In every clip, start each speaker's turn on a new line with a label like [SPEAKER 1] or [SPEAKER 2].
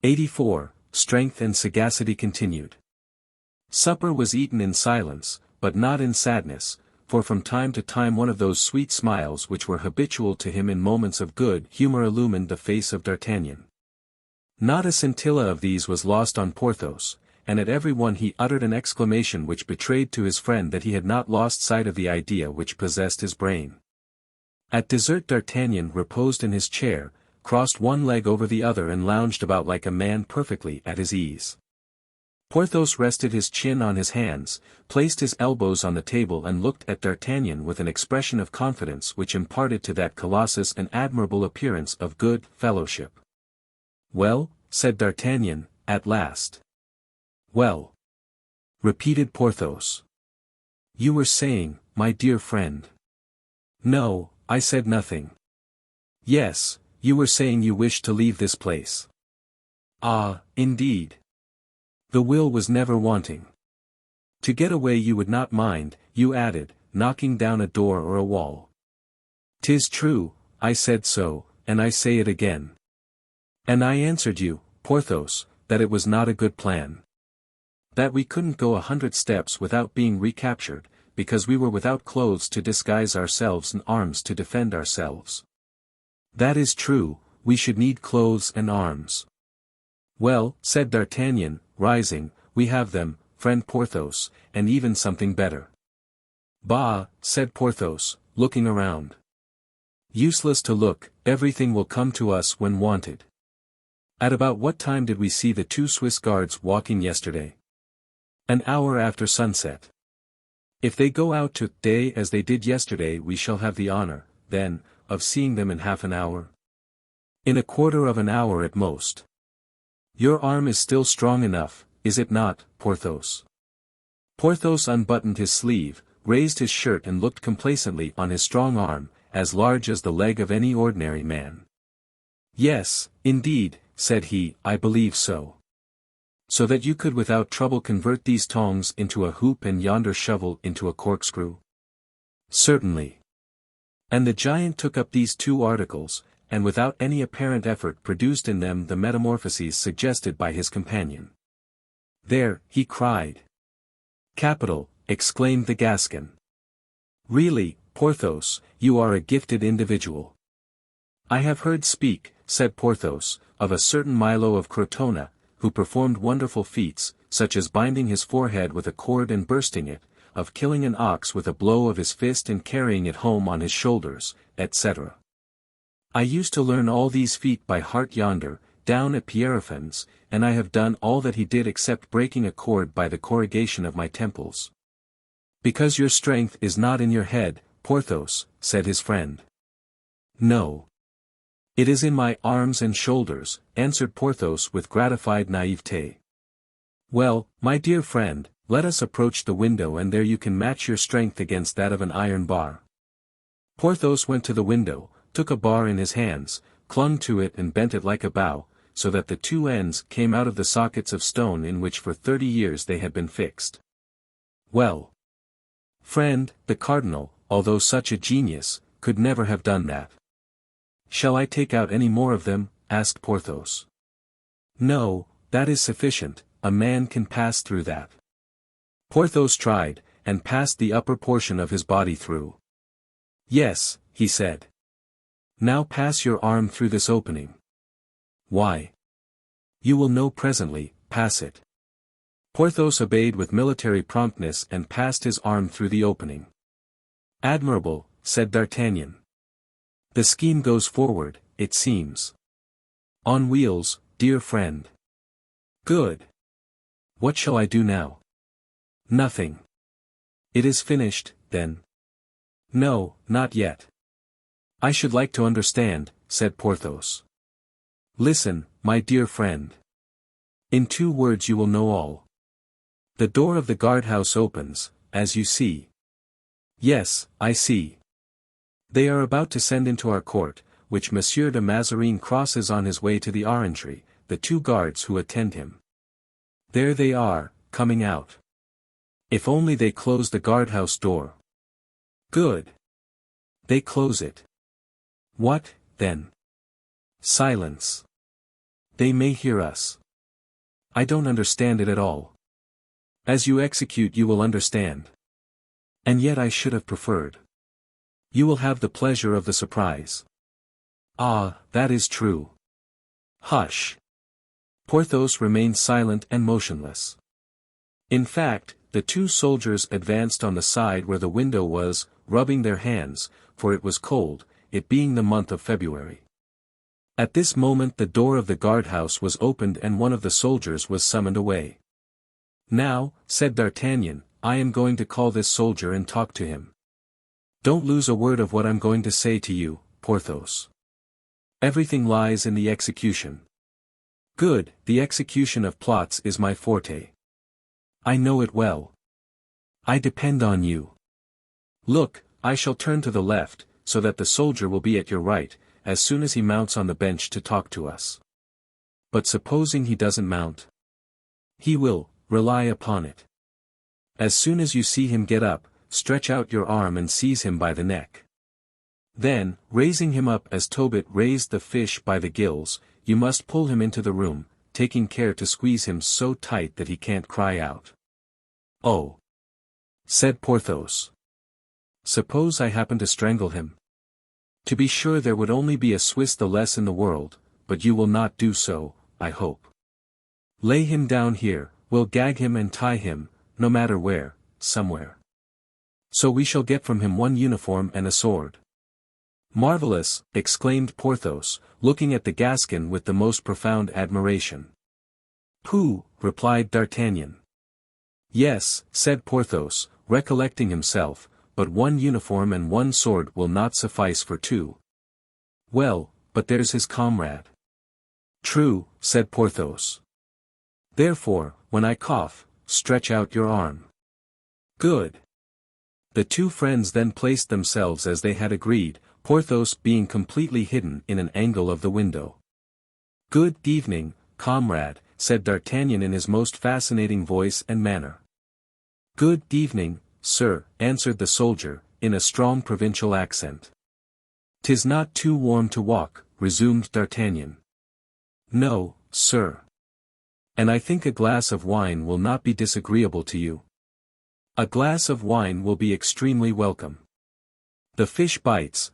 [SPEAKER 1] 84. Strength and sagacity continued. Supper was eaten in silence, but not in sadness, for from time to time one of those sweet smiles which were habitual to him in moments of good humour illumined the face of D'Artagnan. Not a scintilla of these was lost on Porthos, and at every one he uttered an exclamation which betrayed to his friend that he had not lost sight of the idea which possessed his brain. At dessert D'Artagnan reposed in his chair, crossed one leg over the other and lounged about like a man perfectly at his ease. Porthos rested his chin on his hands, placed his elbows on the table and looked at D'Artagnan with an expression of confidence which imparted to that colossus an admirable appearance of good fellowship. "Well," said D'Artagnan, at last. "Well," repeated Porthos. "You were saying, my dear friend." "No, I said nothing." "Yes, you were saying you wished to leave this place." "Ah, indeed. The will was never wanting. To get away you would not mind," you added, knocking down a door or a wall. "'Tis true, I said so, and I say it again." "And I answered you, Porthos, that it was not a good plan. That we couldn't go 100 steps without being recaptured, because we were without clothes to disguise ourselves and arms to defend ourselves." "That is true, we should need clothes and arms." "Well," said D'Artagnan, rising, "we have them, friend Porthos, and even something better." "Bah," said Porthos, looking around. "Useless to look, everything will come to us when wanted. At about what time did we see the 2 Swiss guards walking yesterday?" "An hour after sunset. If they go out to-day as they did yesterday we shall have the honor, then, of seeing them in half an hour." "In a quarter of an hour at most." "Your arm is still strong enough, is it not, Porthos?" Porthos unbuttoned his sleeve, raised his shirt and looked complacently on his strong arm, as large as the leg of any ordinary man. "Yes, indeed," said he, "I believe so. So that you could without trouble convert these tongs into a hoop and yonder shovel into a corkscrew?" "Certainly." And the giant took up these 2 articles, and without any apparent effort produced in them the metamorphoses suggested by his companion. "There," he cried. "Capital," exclaimed the Gascon. "Really, Porthos, you are a gifted individual." "I have heard speak," said Porthos, "of a certain Milo of Crotona, who performed wonderful feats, such as binding his forehead with a cord and bursting it, of killing an ox with a blow of his fist and carrying it home on his shoulders, etc. I used to learn all these feat by heart yonder, down at Pierrefonds, and I have done all that he did except breaking a cord by the corrugation of my temples." "Because your strength is not in your head, Porthos," said his friend. "No. It is in my arms and shoulders," answered Porthos with gratified naivete. "Well, my dear friend, let us approach the window and there you can match your strength against that of an iron bar." Porthos went to the window, took a bar in his hands, clung to it and bent it like a bow, so that the 2 ends came out of the sockets of stone in which for 30 years they had been fixed. "Well, friend, the cardinal, although such a genius, could never have done that." "Shall I take out any more of them?" asked Porthos. "No, that is sufficient, a man can pass through that." Porthos tried, and passed the upper portion of his body through. "Yes," he said. "Now pass your arm through this opening." "Why?" "You will know presently, pass it." Porthos obeyed with military promptness and passed his arm through the opening. "Admirable," said D'Artagnan. "The scheme goes forward, it seems." "On wheels, dear friend." "Good. What shall I do now?" "Nothing." "It is finished, then?" "No, not yet." "I should like to understand," said Porthos. "Listen, my dear friend. In 2 words you will know all. The door of the guardhouse opens, as you see." "Yes, I see. They are about to send into our court, which Monsieur de Mazarin crosses on his way to the orangery, the 2 guards who attend him. There they are, coming out. If only they close the guardhouse door." "Good. They close it. What, then?" "Silence." They may hear us. I don't understand it at all. As you execute you will understand. And yet I should have preferred. You will have the pleasure of the surprise. Ah, that is true. Hush. Porthos remained silent and motionless. In fact, the two soldiers advanced on the side where the window was, rubbing their hands, for it was cold, it being the month of February. At this moment the door of the guardhouse was opened and one of the soldiers was summoned away. Now, said D'Artagnan, I am going to call this soldier and talk to him. Don't lose a word of what I'm going to say to you, Porthos. Everything lies in the execution. Good, the execution of plots is my forte. I know it well. I depend on you. Look, I shall turn to the left, so that the soldier will be at your right, as soon as he mounts on the bench to talk to us. But supposing he doesn't mount? He will, rely upon it. As soon as you see him get up, stretch out your arm and seize him by the neck. Then, raising him up as Tobit raised the fish by the gills, you must pull him into the room, taking care to squeeze him so tight that he can't cry out. Oh! Said Porthos. Suppose I happen to strangle him? To be sure there would only be a Swiss the less in the world, but you will not do so, I hope. Lay him down here, we'll gag him and tie him, no matter where, somewhere. So we shall get from him one uniform and a sword. Marvelous, exclaimed Porthos, looking at the Gascon with the most profound admiration. Pooh, replied D'Artagnan. Yes, said Porthos, recollecting himself, but one uniform and one sword will not suffice for two. Well, but there's his comrade. True, said Porthos. Therefore, when I cough, stretch out your arm. Good. The two friends then placed themselves as they had agreed, Porthos being completely hidden in an angle of the window. Good evening, comrade, said D'Artagnan in his most fascinating voice and manner. Good evening, sir, answered the soldier, in a strong provincial accent. 'Tis not too warm to walk, resumed D'Artagnan. No, sir. And I think a glass of wine will not be disagreeable to you. A glass of wine will be extremely welcome. The fish bites,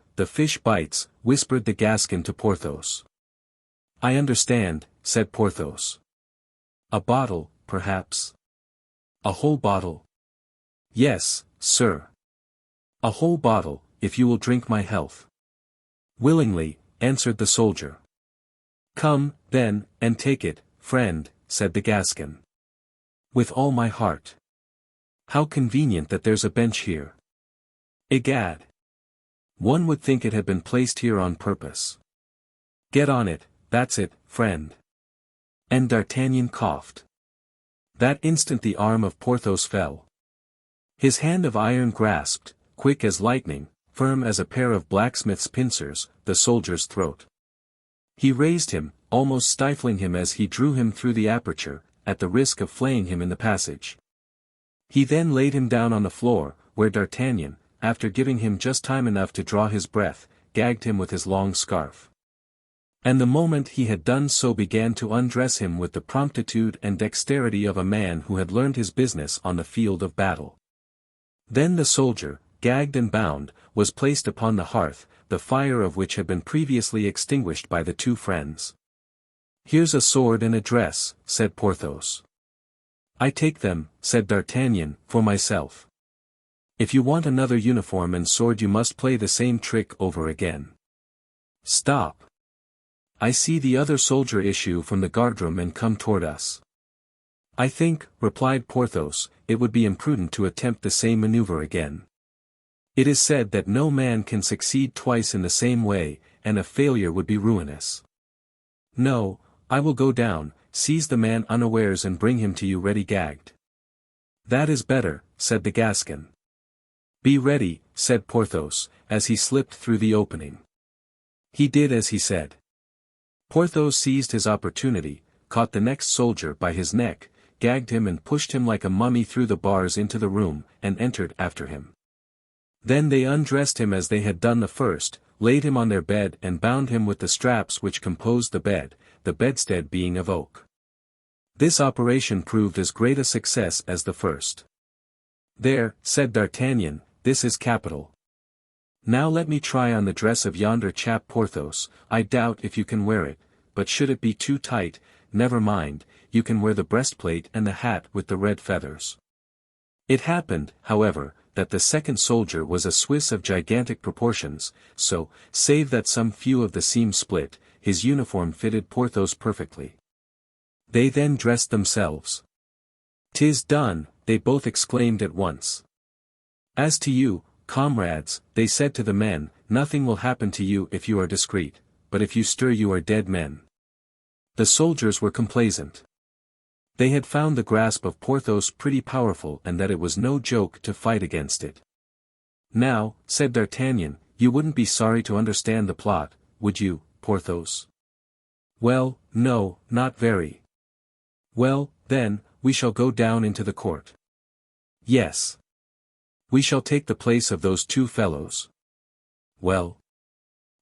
[SPEAKER 1] whispered the Gascon to Porthos. I understand, said Porthos. A bottle, perhaps. A whole bottle. Yes, sir. A whole bottle, if you will drink my health. Willingly, answered the soldier. Come, then, and take it, friend, said the Gascon. With all my heart. How convenient that there's a bench here. Egad! One would think it had been placed here on purpose. Get on it, that's it, friend. And D'Artagnan coughed. That instant the arm of Porthos fell. His hand of iron grasped, quick as lightning, firm as a pair of blacksmith's pincers, the soldier's throat. He raised him, almost stifling him as he drew him through the aperture, at the risk of flaying him in the passage. He then laid him down on the floor, where D'Artagnan, after giving him just time enough to draw his breath, gagged him with his long scarf. And the moment he had done so began to undress him with the promptitude and dexterity of a man who had learned his business on the field of battle. Then the soldier, gagged and bound, was placed upon the hearth, the fire of which had been previously extinguished by the two friends. Here's a sword and a dress, said Porthos. I take them, said D'Artagnan, for myself. If you want another uniform and sword you must play the same trick over again. Stop. I see the other soldier issue from the guardroom and come toward us. I think, replied Porthos, it would be imprudent to attempt the same maneuver again. It is said that no man can succeed twice in the same way, and a failure would be ruinous. No, I will go down, seize the man unawares and bring him to you ready gagged. That is better, said the Gascon. Be ready, said Porthos, as he slipped through the opening. He did as he said. Porthos seized his opportunity, caught the next soldier by his neck, gagged him and pushed him like a mummy through the bars into the room, and entered after him. Then they undressed him as they had done the first, laid him on their bed and bound him with the straps which composed the bedstead being of oak. This operation proved as great a success as the first. "There," said D'Artagnan, "this is capital. Now let me try on the dress of yonder chap Porthos. I doubt if you can wear it, but should it be too tight, never mind, you can wear the breastplate and the hat with the red feathers." It happened, however, that the second soldier was a Swiss of gigantic proportions, so, save that some few of the seams split, his uniform fitted Porthos perfectly. They then dressed themselves. "'Tis done," they both exclaimed at once. "As to you, comrades," they said to the men, "nothing will happen to you if you are discreet, but if you stir you are dead men." The soldiers were complaisant. They had found the grasp of Porthos pretty powerful and that it was no joke to fight against it. "Now," said D'Artagnan, "you wouldn't be sorry to understand the plot, would you, Porthos?" "Well, no, not very." "Well, then, we shall go down into the court." "Yes. We shall take the place of those two fellows." "Well.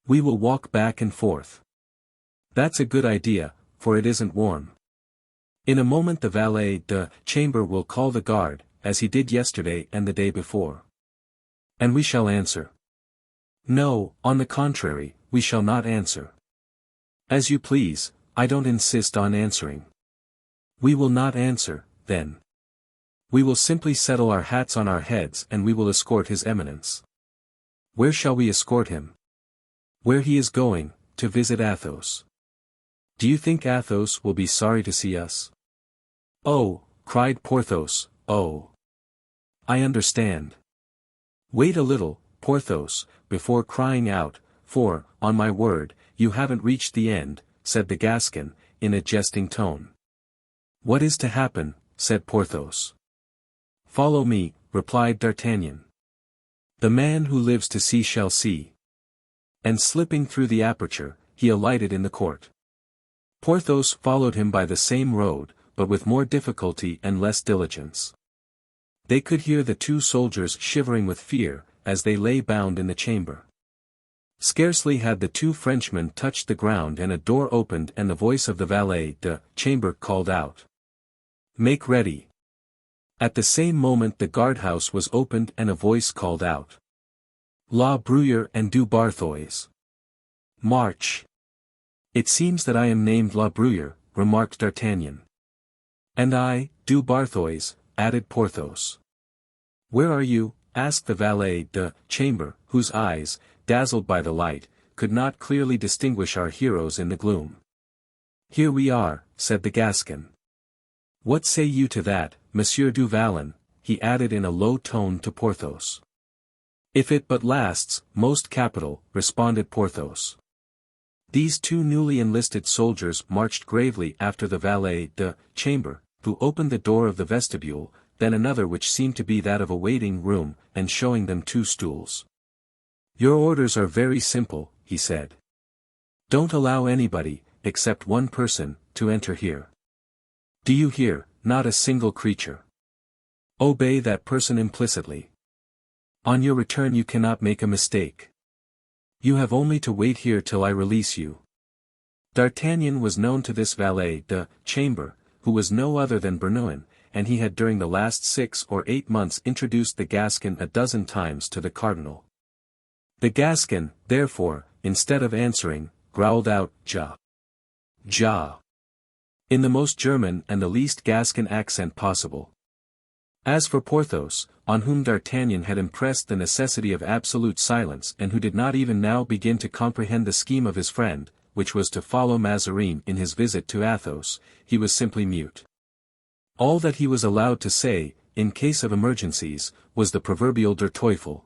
[SPEAKER 1] We will walk back and forth." "That's a good idea, for it isn't warm. In a moment the valet de chambre will call the guard, as he did yesterday and the day before. And we shall answer." "No, on the contrary, we shall not answer." "As you please, I don't insist on answering." "We will not answer, then. We will simply settle our hats on our heads and we will escort his eminence." "Where shall we escort him?" "Where he is going, to visit Athos." "Do you think Athos will be sorry to see us?" "Oh," cried Porthos, "oh. I understand." "Wait a little, Porthos, before crying out, for, on my word, you haven't reached the end," said the Gascon, in a jesting tone. "What is to happen?" said Porthos. "Follow me," replied D'Artagnan. "The man who lives to see shall see." And slipping through the aperture, he alighted in the court. Porthos followed him by the same road, but with more difficulty and less diligence. They could hear the two soldiers shivering with fear, as they lay bound in the chamber. Scarcely had the two Frenchmen touched the ground and a door opened and the voice of the valet de chambre called out, "Make ready." At the same moment the guardhouse was opened and a voice called out, "La Bruyere and Du Barthois. March." "It seems that I am named La Bruyere," remarked D'Artagnan. "And I, Du Barthois," added Porthos. "Where are you?" asked the valet de chambre, whose eyes, dazzled by the light, could not clearly distinguish our heroes in the gloom. "Here we are," said the Gascon. "What say you to that, Monsieur du Vallon?" he added in a low tone to Porthos. "If it but lasts, most capital," responded Porthos. These two newly enlisted soldiers marched gravely after the valet de chambre, who opened the door of the vestibule, then another which seemed to be that of a waiting room, and showing them two stools. "Your orders are very simple," he said. "Don't allow anybody, except one person, to enter here. Do you hear? Not a single creature. Obey that person implicitly. On your return you cannot make a mistake. You have only to wait here till I release you." D'Artagnan was known to this valet de chambre, who was no other than Bernouin, and he had during the last 6 or 8 months introduced the Gascon a dozen times to the cardinal. The Gascon, therefore, instead of answering, growled out, "Ja! Ja!" in the most German and the least Gascon accent possible. As for Porthos, on whom D'Artagnan had impressed the necessity of absolute silence and who did not even now begin to comprehend the scheme of his friend, which was to follow Mazarin in his visit to Athos, he was simply mute. All that he was allowed to say, in case of emergencies, was the proverbial Der Teufel.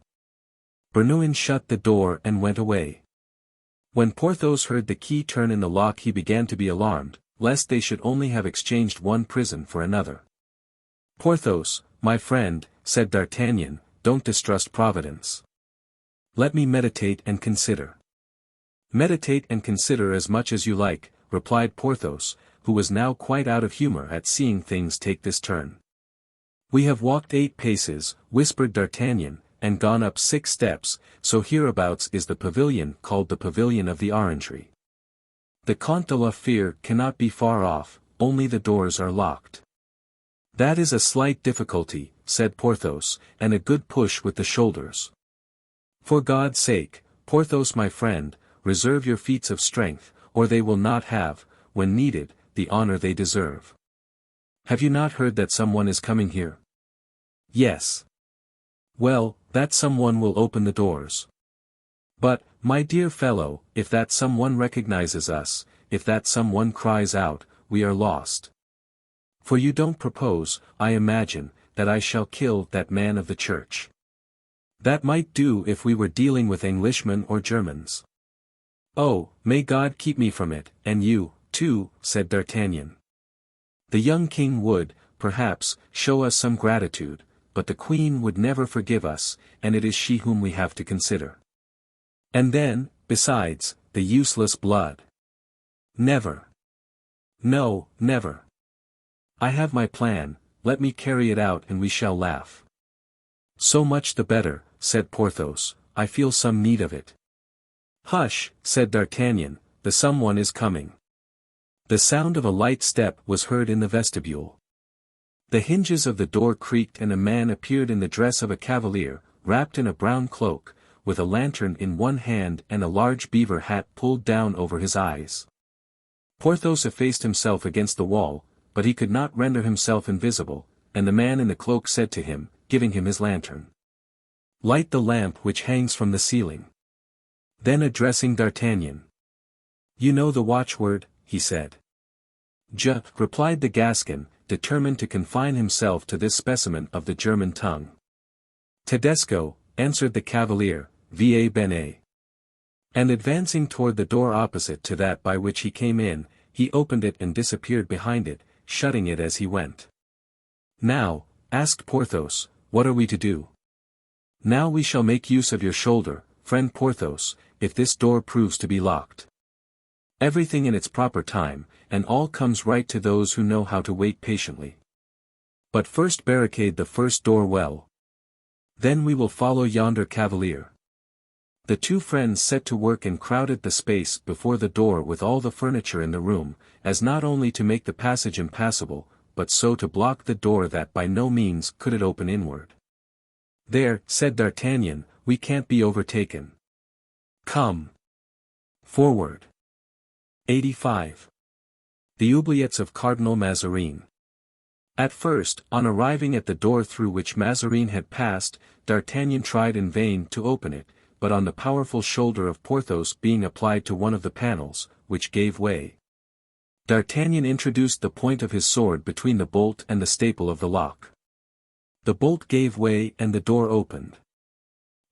[SPEAKER 1] Bernouin shut the door and went away. When Porthos heard the key turn in the lock he began to be alarmed, lest they should only have exchanged one prison for another. "Porthos, my friend," said D'Artagnan, "don't distrust Providence. Let me meditate and consider." "Meditate and consider as much as you like," replied Porthos, who was now quite out of humor at seeing things take this turn. "We have walked 8 paces," whispered D'Artagnan, and gone up 6 steps, so hereabouts is the pavilion called the Pavilion of the Orangery. The Comte de la Fere cannot be far off, only the doors are locked. That is a slight difficulty, said Porthos, and a good push with the shoulders. For God's sake, Porthos my friend, reserve your feats of strength, or they will not have, when needed, the honor they deserve. Have you not heard that someone is coming here? Yes. Well, that someone will open the doors. But, my dear fellow, if that someone recognizes us, if that someone cries out, we are lost. For you don't propose, I imagine, that I shall kill that man of the church. That might do if we were dealing with Englishmen or Germans. Oh, may God keep me from it, and you, too, said D'Artagnan. The young king would, perhaps, show us some gratitude, but the queen would never forgive us, and it is she whom we have to consider. And then, besides, the useless blood. Never. No, never. I have my plan, let me carry it out and we shall laugh. So much the better, said Porthos, I feel some need of it. Hush, said D'Artagnan, the someone is coming. The sound of a light step was heard in the vestibule. The hinges of the door creaked and a man appeared in the dress of a cavalier, wrapped in a brown cloak, with a lantern in one hand and a large beaver hat pulled down over his eyes. Porthos effaced himself against the wall, but he could not render himself invisible, and the man in the cloak said to him, giving him his lantern, "Light the lamp which hangs from the ceiling." Then addressing D'Artagnan, "You know the watchword," he said. "Je," replied the Gascon, determined to confine himself to this specimen of the German tongue. "Tedesco," answered the cavalier, "va bene." And advancing toward the door opposite to that by which he came in, he opened it and disappeared behind it, shutting it as he went. "Now," asked Porthos, "what are we to do?" "Now we shall make use of your shoulder, friend Porthos, if this door proves to be locked. Everything in its proper time, and all comes right to those who know how to wait patiently. But first barricade the first door well. Then we will follow yonder cavalier." The two friends set to work and crowded the space before the door with all the furniture in the room, as not only to make the passage impassable, but so to block the door that by no means could it open inward. "There," said D'Artagnan, "we can't be overtaken. Come. Forward." 85. The Oubliettes of Cardinal Mazarin. At first, on arriving at the door through which Mazarin had passed, D'Artagnan tried in vain to open it, but on the powerful shoulder of Porthos being applied to one of the panels, which gave way. D'Artagnan introduced the point of his sword between the bolt and the staple of the lock. The bolt gave way and the door opened.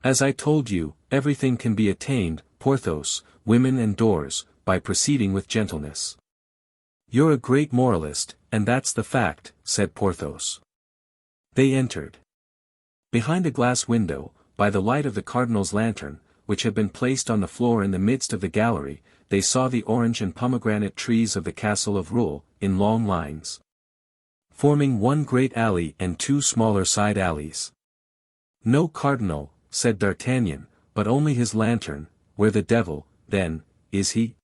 [SPEAKER 1] "As I told you, everything can be attained, Porthos, women and doors, by proceeding with gentleness." "You're a great moralist, and that's the fact," said Porthos. They entered. Behind a glass window, by the light of the cardinal's lantern, which had been placed on the floor in the midst of the gallery, they saw the orange and pomegranate trees of the castle of Rouen, in long lines, forming one great alley and two smaller side alleys. "No cardinal," said D'Artagnan, "but only his lantern. Where the devil, then, is he?"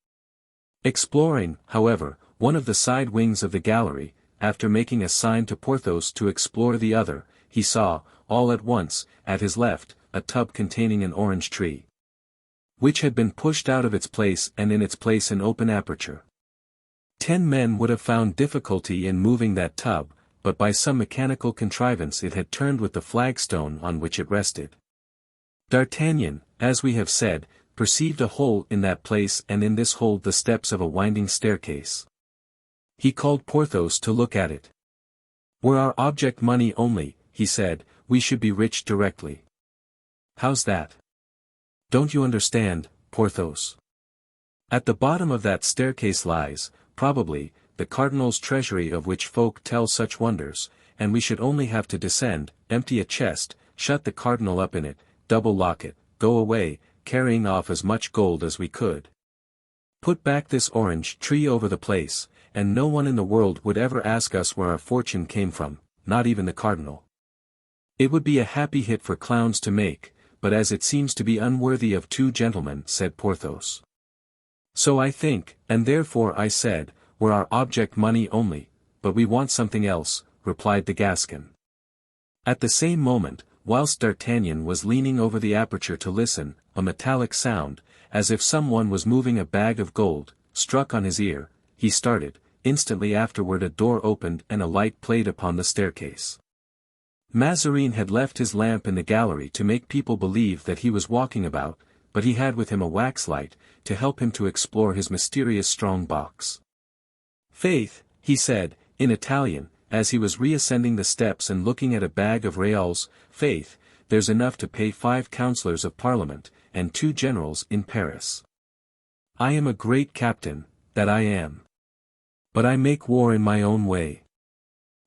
[SPEAKER 1] Exploring, however, one of the side wings of the gallery, after making a sign to Porthos to explore the other, he saw, all at once, at his left, a tub containing an orange tree, which had been pushed out of its place and in its place an open aperture. 10 men would have found difficulty in moving that tub, but by some mechanical contrivance it had turned with the flagstone on which it rested. D'Artagnan, as we have said, perceived a hole in that place and in this hole the steps of a winding staircase. He called Porthos to look at it. "Were our object money only," he said, "we should be rich directly." "How's that? Don't you understand, Porthos? At the bottom of that staircase lies, probably, the cardinal's treasury of which folk tell such wonders, and we should only have to descend, empty a chest, shut the cardinal up in it, double lock it, go away, carrying off as much gold as we could. Put back this orange tree over the place, and no one in the world would ever ask us where our fortune came from, not even the cardinal. It would be a happy hit for clowns to make, but as it seems to be unworthy of two gentlemen, said Porthos. So I think, and therefore I said, were our object money only, but we want something else, replied the Gascon. At the same moment, whilst D'Artagnan was leaning over the aperture to listen, a metallic sound, as if someone was moving a bag of gold, struck on his ear. He started. Instantly afterward a door opened and a light played upon the staircase. Mazarin had left his lamp in the gallery to make people believe that he was walking about, but he had with him a wax light, to help him to explore his mysterious strong box. "Faith," he said, in Italian, as he was reascending the steps and looking at a bag of reals, "faith, there's enough to pay 5 councillors of Parliament, and 2 generals in Paris. I am a great captain, that I am. But I make war in my own way."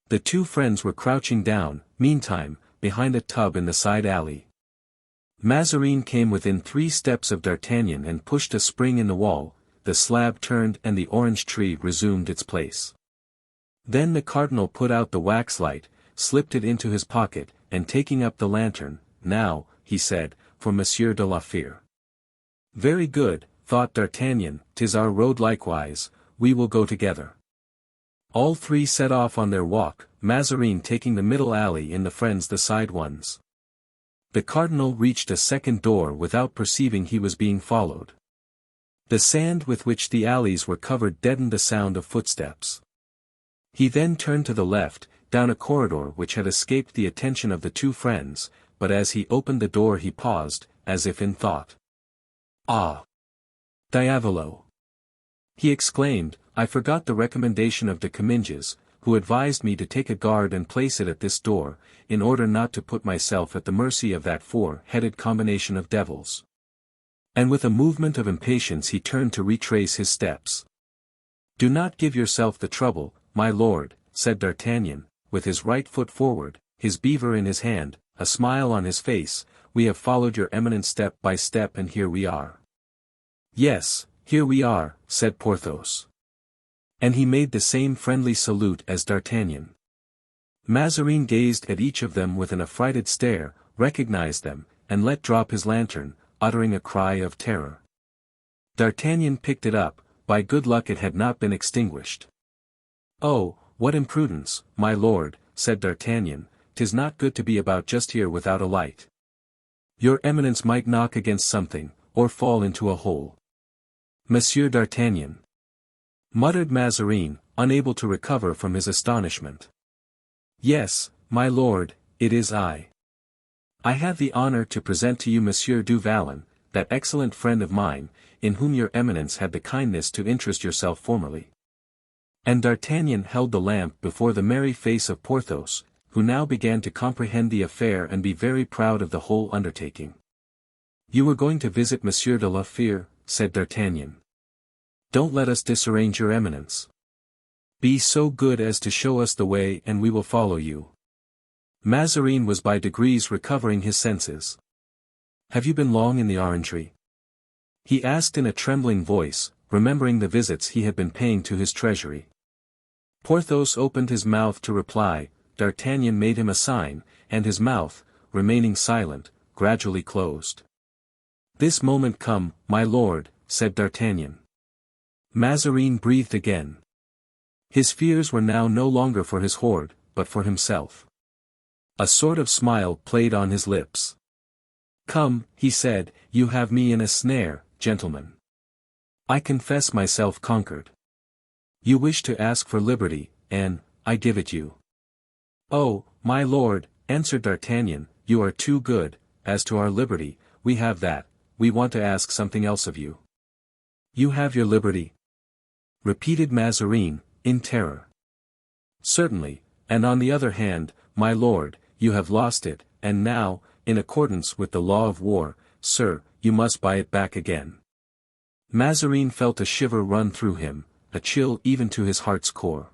[SPEAKER 1] The two friends were crouching down, meantime, behind a tub in the side alley. Mazarin came within 3 steps of D'Artagnan and pushed a spring in the wall, the slab turned and the orange tree resumed its place. Then the cardinal put out the wax light, slipped it into his pocket, and taking up the lantern, "Now," he said, "for Monsieur de la Fère." "Very good," thought D'Artagnan, "'tis our road likewise, we will go together." All 3 set off on their walk, Mazarin taking the middle alley and the friends the side ones. The cardinal reached a second door without perceiving he was being followed. The sand with which the alleys were covered deadened the sound of footsteps. He then turned to the left, down a corridor which had escaped the attention of the 2 friends, but as he opened the door he paused, as if in thought. "Ah! Diavolo!" he exclaimed, "I forgot the recommendation of de Comminges, who advised me to take a guard and place it at this door, in order not to put myself at the mercy of that 4-headed combination of devils." And with a movement of impatience he turned to retrace his steps. "Do not give yourself the trouble, my lord," said D'Artagnan, with his right foot forward, his beaver in his hand, a smile on his face, "we have followed your eminence step by step and here we are." "Yes, here we are," said Porthos. And he made the same friendly salute as D'Artagnan. Mazarin gazed at each of them with an affrighted stare, recognized them, and let drop his lantern, uttering a cry of terror. D'Artagnan picked it up, by good luck it had not been extinguished. "Oh, what imprudence, my lord," said D'Artagnan, "'tis not good to be about just here without a light. Your eminence might knock against something, or fall into a hole." "Monsieur d'Artagnan," muttered Mazarin, unable to recover from his astonishment. "Yes, my lord, it is I. I have the honor to present to you Monsieur du Vallon, that excellent friend of mine, in whom your eminence had the kindness to interest yourself formerly." And D'Artagnan held the lamp before the merry face of Porthos, who now began to comprehend the affair and be very proud of the whole undertaking. "You were going to visit Monsieur de la Fère," said D'Artagnan. "Don't let us disarrange your eminence. Be so good as to show us the way and we will follow you." Mazarin was by degrees recovering his senses. "Have you been long in the orangery?" he asked in a trembling voice, remembering the visits he had been paying to his treasury. Porthos opened his mouth to reply, D'Artagnan made him a sign, and his mouth, remaining silent, gradually closed. "This moment come, my lord," said D'Artagnan. Mazarin breathed again. His fears were now no longer for his hoard, but for himself. A sort of smile played on his lips. "Come," he said, "you have me in a snare, gentlemen. I confess myself conquered. You wish to ask for liberty, and I give it you." "Oh, my lord," answered D'Artagnan, "you are too good. As to our liberty, we have that, we want to ask something else of you." "You have your liberty?" repeated Mazarin, in terror. "Certainly, and on the other hand, my lord, you have lost it, and now, in accordance with the law of war, sir, you must buy it back again." Mazarin felt a shiver run through him, a chill even to his heart's core.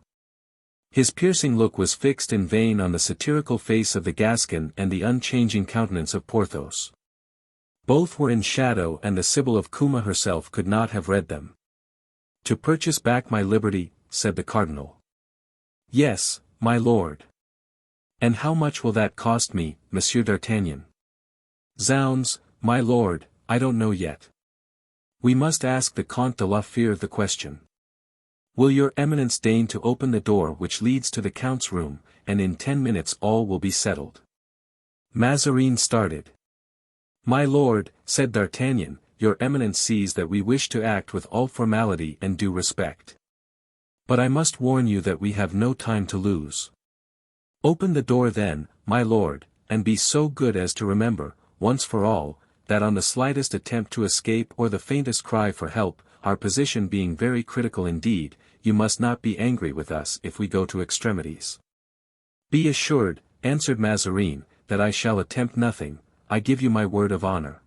[SPEAKER 1] His piercing look was fixed in vain on the satirical face of the Gascon and the unchanging countenance of Porthos. Both were in shadow and the Sibyl of Cuma herself could not have read them. "To purchase back my liberty," said the cardinal. "Yes, my lord." And how much will that cost me, Monsieur d'Artagnan? Zounds, my lord, I don't know yet. We must ask the Comte de la Fere the question. Will your eminence deign to open the door which leads to the count's room, and in 10 minutes all will be settled. Mazarin started. My lord, said D'Artagnan, your eminence sees that we wish to act with all formality and due respect. But I must warn you that we have no time to lose. Open the door then, my lord, and be so good as to remember, once for all, that on the slightest attempt to escape or the faintest cry for help, our position being very critical indeed, you must not be angry with us if we go to extremities. Be assured, answered Mazarin, that I shall attempt nothing, I give you my word of honor.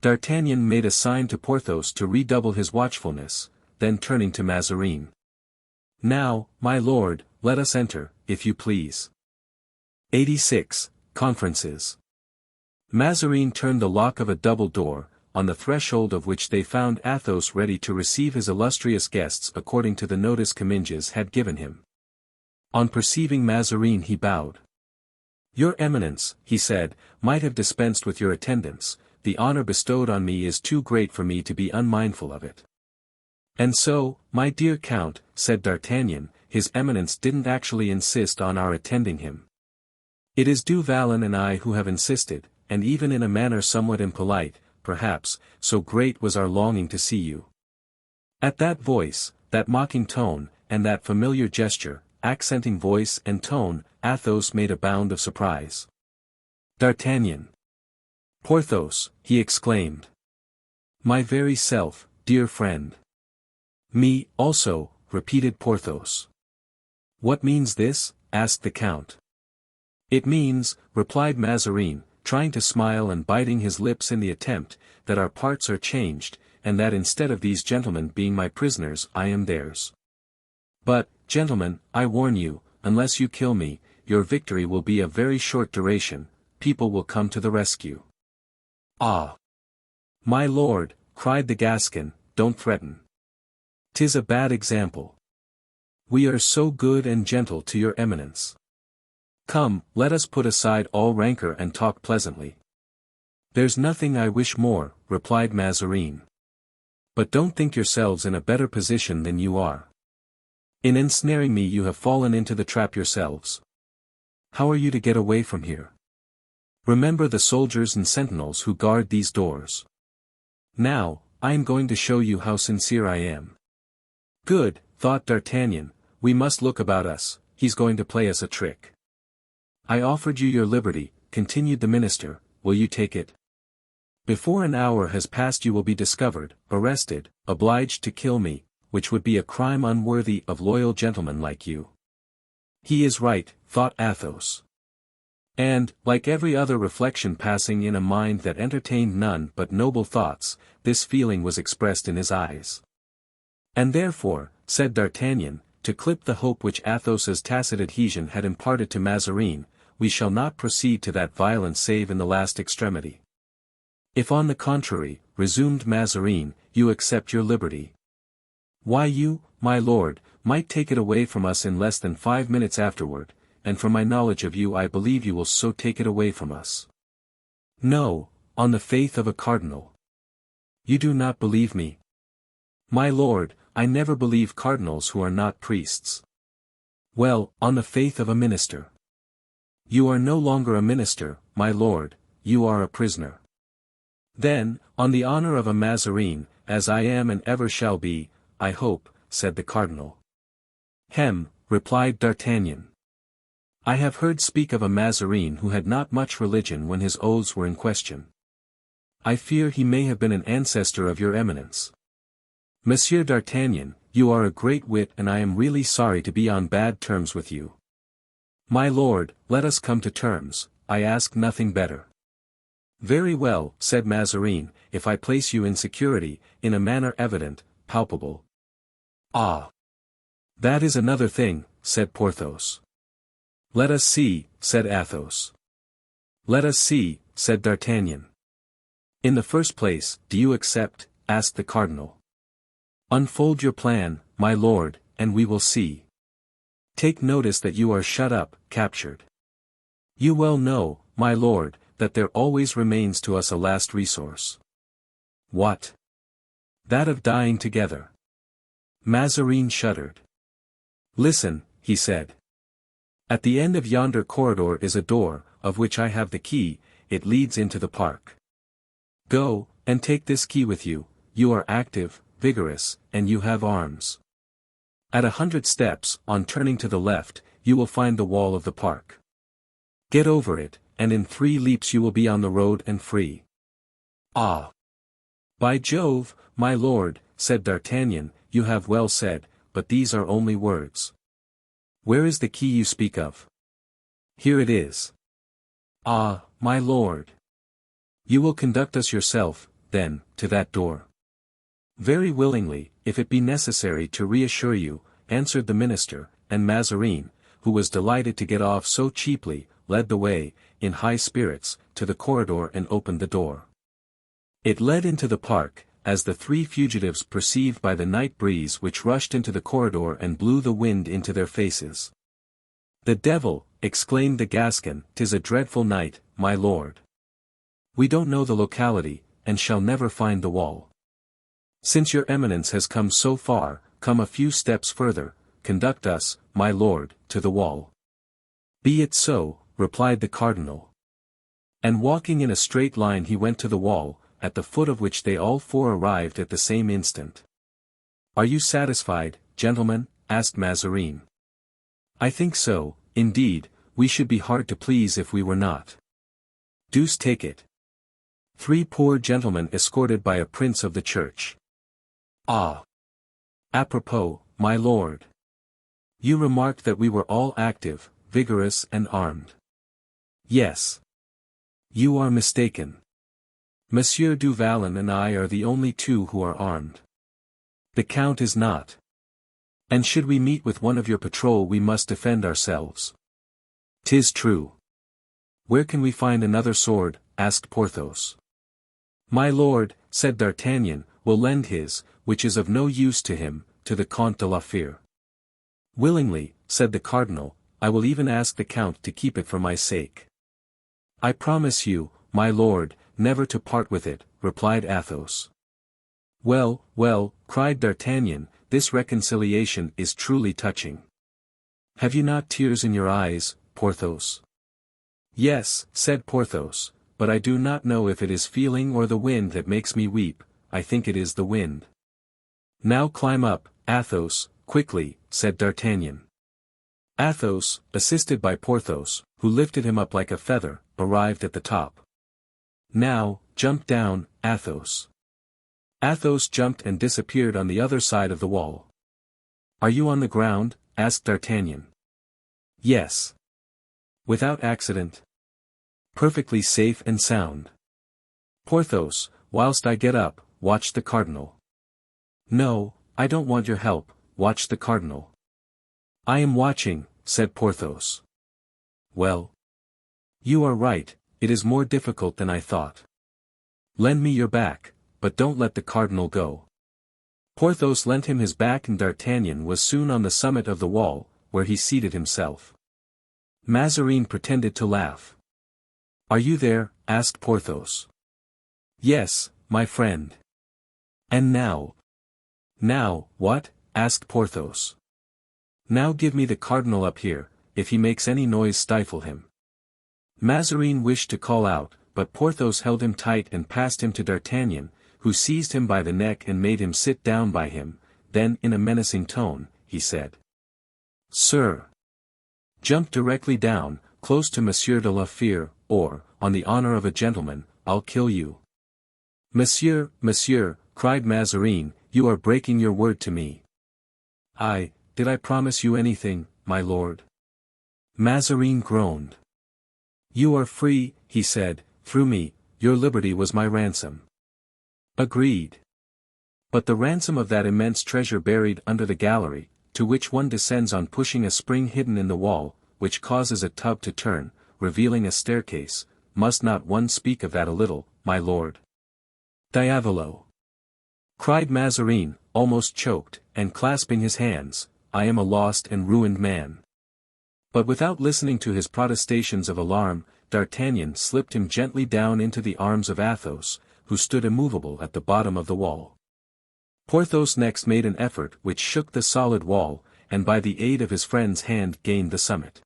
[SPEAKER 1] D'Artagnan made a sign to Porthos to redouble his watchfulness, then turning to Mazarin. Now, my lord, let us enter, if you please. 86. Conferences. Mazarin turned the lock of a double door, on the threshold of which they found Athos ready to receive his illustrious guests according to the notice Comminges had given him. On perceiving Mazarin he bowed. Your eminence, he said, might have dispensed with your attendance, the honor bestowed on me is too great for me to be unmindful of it. And so, my dear count, said D'Artagnan, his eminence didn't actually insist on our attending him. It is Du Vallon and I who have insisted, and even in a manner somewhat impolite, perhaps, so great was our longing to see you. At that voice, that mocking tone, and that familiar gesture, accenting voice and tone, Athos made a bound of surprise. D'Artagnan. Porthos, he exclaimed. My very self, dear friend. Me, also, repeated Porthos. What means this? Asked the count. It means, replied Mazarin, trying to smile and biting his lips in the attempt, that our parts are changed, and that instead of these gentlemen being my prisoners I am theirs. But, gentlemen, I warn you, unless you kill me, your victory will be of very short duration, people will come to the rescue. Ah! My lord, cried the Gascon, don't threaten. 'Tis a bad example. We are so good and gentle to your eminence. Come, let us put aside all rancor and talk pleasantly. There's nothing I wish more, replied Mazarin. But don't think yourselves in a better position than you are. In ensnaring me you have fallen into the trap yourselves. How are you to get away from here? Remember the soldiers and sentinels who guard these doors. Now, I am going to show you how sincere I am. Good, thought D'Artagnan, we must look about us, he's going to play us a trick. I offered you your liberty, continued the minister, will you take it? Before an hour has passed you will be discovered, arrested, obliged to kill me, which would be a crime unworthy of loyal gentlemen like you. He is right, thought Athos. And, like every other reflection passing in a mind that entertained none but noble thoughts, this feeling was expressed in his eyes. And therefore, said D'Artagnan, to clip the hope which Athos's tacit adhesion had imparted to Mazarin, we shall not proceed to that violence save in the last extremity. If on the contrary, resumed Mazarin, you accept your liberty. Why you, my lord, might take it away from us in less than 5 minutes afterward, and from my knowledge of you I believe you will so take it away from us. No, on the faith of a cardinal. You do not believe me. My lord, I never believe cardinals who are not priests. Well, on the faith of a minister. You are no longer a minister, my lord, you are a prisoner. Then, on the honor of a Mazarin, as I am and ever shall be, I hope, said the cardinal. Hem, replied D'Artagnan. I have heard speak of a Mazarin who had not much religion when his oaths were in question. I fear he may have been an ancestor of your eminence. Monsieur D'Artagnan, you are a great wit and I am really sorry to be on bad terms with you. My lord, let us come to terms, I ask nothing better. Very well, said Mazarin, if I place you in security, in a manner evident, palpable. Ah! That is another thing, said Porthos. Let us see, said Athos. Let us see, said D'Artagnan. In the first place, do you accept? Asked the cardinal. Unfold your plan, my lord, and we will see. Take notice that you are shut up, captured. You well know, my lord, that there always remains to us a last resource. What? That of dying together. Mazarin shuddered. Listen, he said. At the end of yonder corridor is a door, of which I have the key, it leads into the park. Go, and take this key with you, you are active, vigorous, and you have arms. At 100 steps, on turning to the left, you will find the wall of the park. Get over it, and in 3 leaps you will be on the road and free. Ah! By Jove, my lord, said D'Artagnan, you have well said, but these are only words. Where is the key you speak of? Here it is. Ah, my lord! You will conduct us yourself, then, to that door. Very willingly, if it be necessary to reassure you, answered the minister, and Mazarin, who was delighted to get off so cheaply, led the way, in high spirits, to the corridor and opened the door. It led into the park, as the 3 fugitives perceived by the night breeze which rushed into the corridor and blew the wind into their faces. The devil, exclaimed the Gascon, 'tis a dreadful night, my lord. We don't know the locality, and shall never find the wall. Since your eminence has come so far, come a few steps further, conduct us, my lord, to the wall. Be it so, replied the cardinal. And walking in a straight line he went to the wall, at the foot of which they all 4 arrived at the same instant. Are you satisfied, gentlemen? asked Mazarin. I think so, indeed, we should be hard to please if we were not. Deuce take it. 3 poor gentlemen escorted by a prince of the church. Ah! Apropos, my lord. You remarked that we were all active, vigorous and armed. Yes. You are mistaken. Monsieur du Vallon and I are the only 2 who are armed. The count is not. And should we meet with one of your patrol we must defend ourselves. 'Tis true. Where can we find another sword? asked Porthos. My lord, said D'Artagnan, will lend his, which is of no use to him, to the Comte de la Fere. Willingly, said the cardinal, I will even ask the count to keep it for my sake. I promise you, my lord, never to part with it, replied Athos. Well, well, cried D'Artagnan, this reconciliation is truly touching. Have you not tears in your eyes, Porthos? Yes, said Porthos, but I do not know if it is feeling or the wind that makes me weep, I think it is the wind. Now climb up, Athos, quickly, said D'Artagnan. Athos, assisted by Porthos, who lifted him up like a feather, arrived at the top. Now, jump down, Athos. Athos jumped and disappeared on the other side of the wall. Are you on the ground? asked D'Artagnan. Yes. Without accident? Perfectly safe and sound. Porthos, whilst I get up, watch the cardinal. No, I don't want your help, watch the cardinal. I am watching, said Porthos. Well. You are right, it is more difficult than I thought. Lend me your back, but don't let the cardinal go. Porthos lent him his back and D'Artagnan was soon on the summit of the wall, where he seated himself. Mazarin pretended to laugh. Are you there? asked Porthos. Yes, my friend. And now? Now, what? asked Porthos. Now give me the cardinal up here, if he makes any noise stifle him. Mazarin wished to call out, but Porthos held him tight and passed him to D'Artagnan, who seized him by the neck and made him sit down by him, then in a menacing tone, he said. Sir! Jump directly down, close to Monsieur de la Fere, or, on the honor of a gentleman, I'll kill you. Monsieur, monsieur, cried Mazarin, you are breaking your word to me. Did I promise you anything, my lord? Mazarin groaned. You are free, he said, through me, your liberty was my ransom. Agreed. But the ransom of that immense treasure buried under the gallery, to which one descends on pushing a spring hidden in the wall, which causes a tub to turn, revealing a staircase, must not one speak of that a little, my lord? Diavolo! Cried Mazarin, almost choked, and clasping his hands, I am a lost and ruined man. But without listening to his protestations of alarm, D'Artagnan slipped him gently down into the arms of Athos, who stood immovable at the bottom of the wall. Porthos next made an effort which shook the solid wall, and by the aid of his friend's hand gained the summit.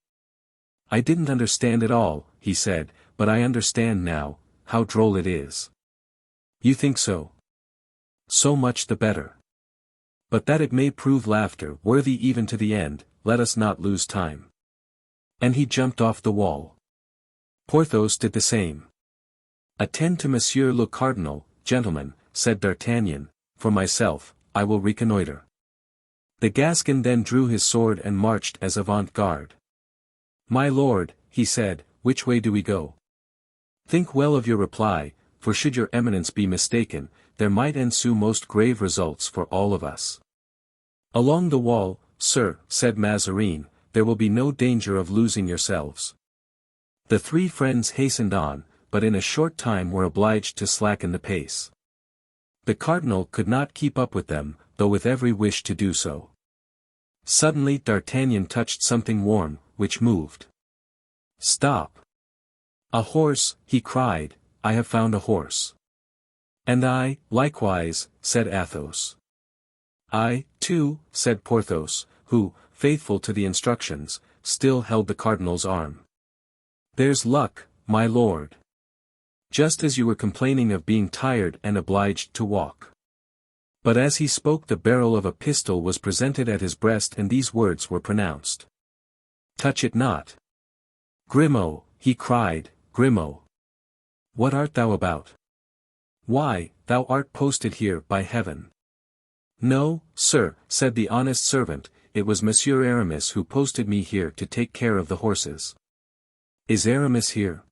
[SPEAKER 1] "I didn't understand it all," he said, "but I understand now. How droll it is." "You think so? So much the better. But that it may prove laughter worthy even to the end, let us not lose time." And he jumped off the wall. Porthos did the same. "Attend to Monsieur le Cardinal, gentlemen," said D'Artagnan. "For myself, I will reconnoitre." The Gascon then drew his sword and marched as avant-garde. "My lord," he said, "which way do we go? Think well of your reply, for should your eminence be mistaken, there might ensue most grave results for all of us." "Along the wall, sir," said Mazarin, "there will be no danger of losing yourselves." The three friends hastened on, but in a short time were obliged to slacken the pace. The cardinal could not keep up with them, though with every wish to do so. Suddenly D'Artagnan touched something warm, which moved. "Stop! A horse," he cried, "I have found a horse." "And I, likewise," said Athos. "I, too," said Porthos, who, faithful to the instructions, still held the cardinal's arm. "There's luck, my lord. Just as you were complaining of being tired and obliged to walk." But as he spoke the barrel of a pistol was presented at his breast and these words were pronounced. "Touch it not." "Grimaud," he cried, "Grimaud. What art thou about? Why, thou art posted here by heaven." "No, sir," said the honest servant, "it was Monsieur Aramis who posted me here to take care of the horses." "Is Aramis here?"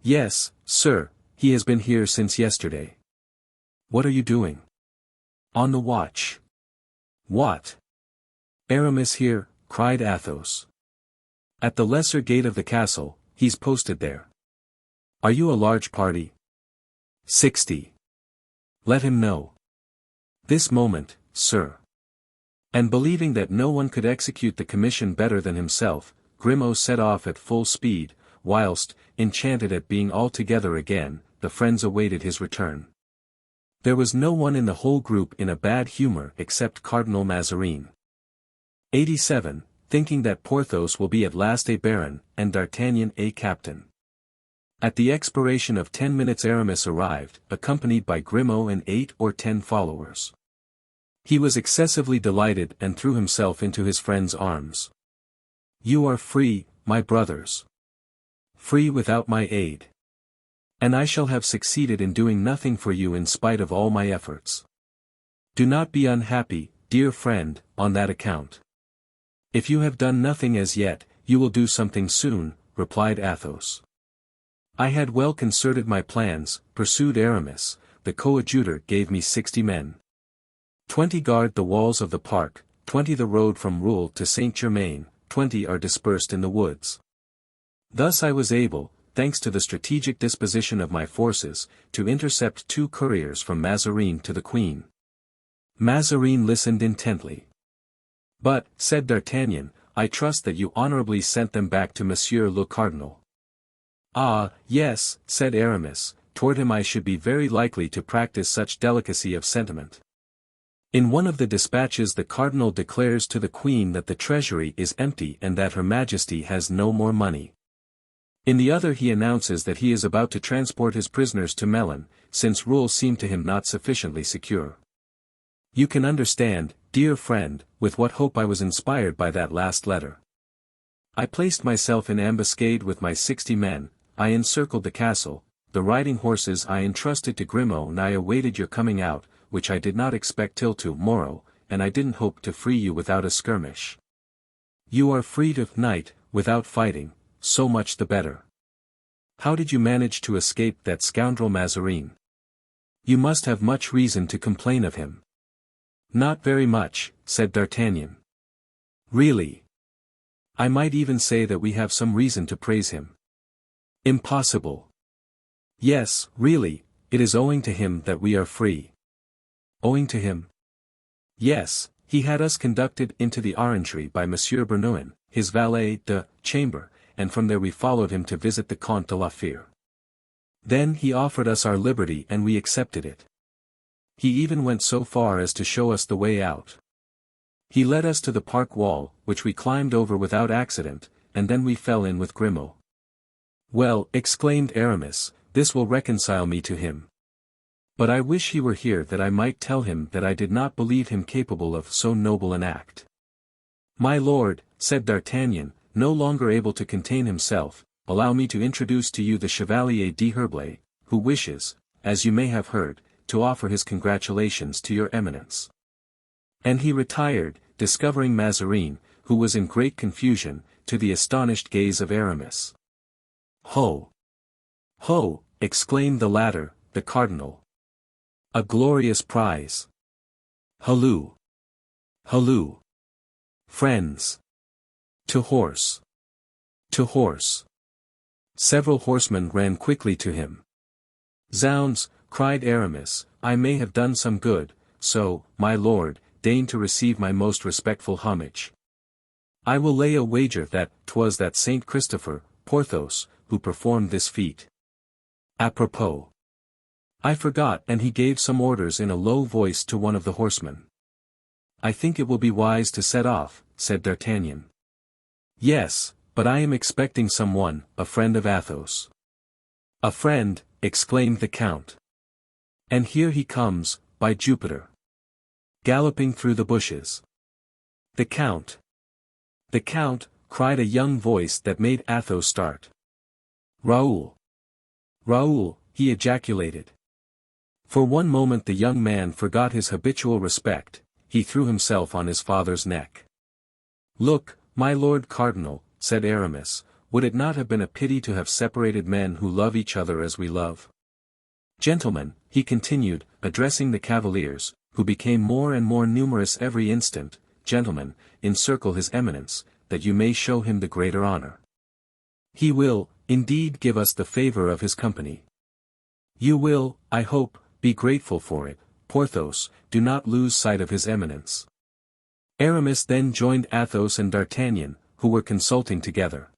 [SPEAKER 1] "Yes, sir, he has been here since yesterday." "What are you doing?" "On the watch." "What? Aramis here?" cried Athos. "At the lesser gate of the castle, he's posted there." "Are you a large party?" 60. "Let him know." "This moment, sir." And believing that no one could execute the commission better than himself, Grimaud set off at full speed, whilst, enchanted at being all together again, the friends awaited his return. There was no one in the whole group in a bad humor except Cardinal Mazarin. 87. Thinking that Porthos will be at last a baron, and D'Artagnan a captain. At the expiration of 10 minutes Aramis arrived, accompanied by Grimaud and 8 or 10 followers. He was excessively delighted and threw himself into his friend's arms. "You are free, my brothers. Free without my aid. And I shall have succeeded in doing nothing for you in spite of all my efforts. Do not be unhappy, dear friend, on that account. If you have done nothing as yet, you will do something soon," replied Athos. "I had well concerted my plans," pursued Aramis. "The coadjutor gave me 60 men. 20 guard the walls of the park, 20 the road from Rouen to Saint-Germain, 20 are dispersed in the woods. Thus I was able, thanks to the strategic disposition of my forces, to intercept 2 couriers from Mazarin to the Queen." Mazarin listened intently. "But," said D'Artagnan, "I trust that you honorably sent them back to Monsieur le Cardinal." "Ah, yes," said Aramis, "toward him I should be very likely to practice such delicacy of sentiment. In one of the dispatches the cardinal declares to the Queen that the treasury is empty and that Her Majesty has no more money. In the other he announces that he is about to transport his prisoners to Melun, since Rouen seemed to him not sufficiently secure. You can understand, dear friend, with what hope I was inspired by that last letter. I placed myself in ambuscade with my 60 men, I encircled the castle, the riding horses I entrusted to Grimaud and I awaited your coming out, which I did not expect till to-morrow, and I didn't hope to free you without a skirmish. You are free to-night, without fighting, so much the better. How did you manage to escape that scoundrel Mazarin? You must have much reason to complain of him." "Not very much," said D'Artagnan. "Really? I might even say that we have some reason to praise him." "Impossible." "Yes, really, it is owing to him that we are free." "Owing to him?" "Yes, he had us conducted into the orangery by Monsieur Bernouin, his valet de chamber, and from there we followed him to visit the Comte de la Fere. Then he offered us our liberty and we accepted it. He even went so far as to show us the way out. He led us to the park wall, which we climbed over without accident, and then we fell in with Grimaud. "Well," exclaimed Aramis, "this will reconcile me to him. But I wish he were here that I might tell him that I did not believe him capable of so noble an act." "My lord," said D'Artagnan, no longer able to contain himself, "allow me to introduce to you the Chevalier d'Herblay, who wishes, as you may have heard, to offer his congratulations to your eminence." And he retired, discovering Mazarin, who was in great confusion, to the astonished gaze of Aramis. "Ho! Ho!" exclaimed the latter, "the cardinal. A glorious prize. Halloo! Halloo! Friends! To horse! To horse!" Several horsemen ran quickly to him. "Zounds!" cried Aramis, "I may have done some good, so, my lord, deign to receive my most respectful homage. I will lay a wager that 'twas that Saint Christopher, Porthos, who performed this feat. Apropos. I forgot," and he gave some orders in a low voice to one of the horsemen. "I think it will be wise to set off," said D'Artagnan. "Yes, but I am expecting someone, a friend of Athos." "A friend!" exclaimed the count. "And here he comes, by Jupiter! Galloping through the bushes. The count! The count!" cried a young voice that made Athos start. "Raoul! Raoul!" he ejaculated. For one moment the young man forgot his habitual respect, he threw himself on his father's neck. "Look, my lord cardinal," said Aramis, "would it not have been a pity to have separated men who love each other as we love? Gentlemen," he continued, addressing the cavaliers, who became more and more numerous every instant, "gentlemen, encircle his eminence, that you may show him the greater honor. He will, indeed, give us the favor of his company. You will, I hope, be grateful for it. Porthos, do not lose sight of his eminence." Aramis then joined Athos and D'Artagnan, who were consulting together.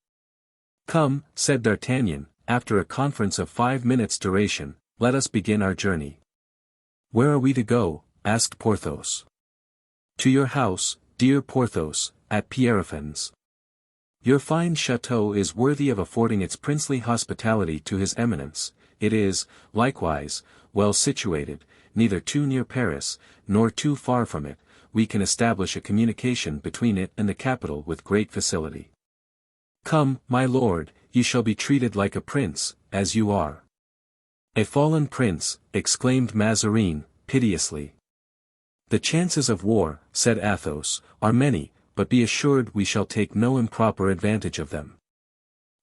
[SPEAKER 1] "Come," said D'Artagnan, after a conference of 5 minutes' duration, "let us begin our journey." "Where are we to go?" asked Porthos. "To your house, dear Porthos, at Pierrefonds. Your fine chateau is worthy of affording its princely hospitality to his eminence. It is, likewise, well situated, neither too near Paris, nor too far from it. We can establish a communication between it and the capital with great facility. Come, my lord, you shall be treated like a prince, as you are." "A fallen prince," exclaimed Mazarin, piteously. "The chances of war," said Athos, "are many, but be assured we shall take no improper advantage of them."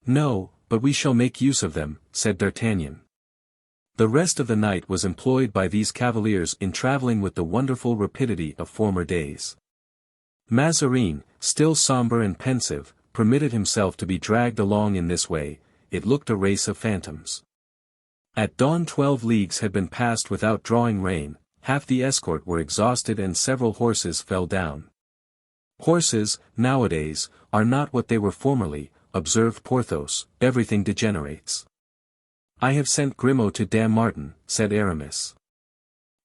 [SPEAKER 1] "No, but we shall make use of them," said D'Artagnan. The rest of the night was employed by these cavaliers in travelling with the wonderful rapidity of former days. Mazarin, still sombre and pensive, permitted himself to be dragged along in this way. It looked a race of phantoms. At dawn 12 leagues had been passed without drawing rein, half the escort were exhausted and several horses fell down. "Horses, nowadays, are not what they were formerly," observed Porthos, "everything degenerates." "I have sent Grimaud to Dammartin," said Aramis.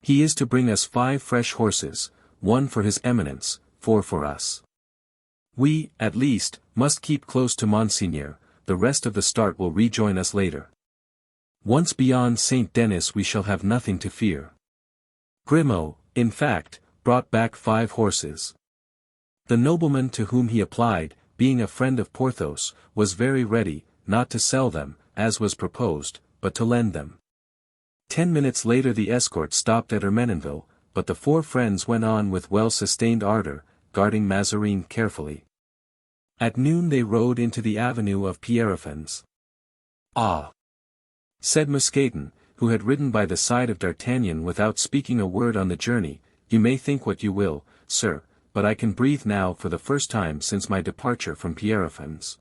[SPEAKER 1] "He is to bring us 5 fresh horses, 1 for his eminence, 4 for us. We, at least, must keep close to Monseigneur, the rest of the start will rejoin us later. Once beyond Saint Denis we shall have nothing to fear." Grimaud, in fact, brought back 5 horses. The nobleman to whom he applied, being a friend of Porthos, was very ready, not to sell them, as was proposed, but to lend them. 10 minutes later the escort stopped at Ermenonville, but the 4 friends went on with well-sustained ardor, guarding Mazarin carefully. At noon they rode into the avenue of Pierrefonds. "Ah!" said Mousqueton, who had ridden by the side of D'Artagnan without speaking a word on the journey, "you may think what you will, sir, but I can breathe now for the first time since my departure from Pierrefonds."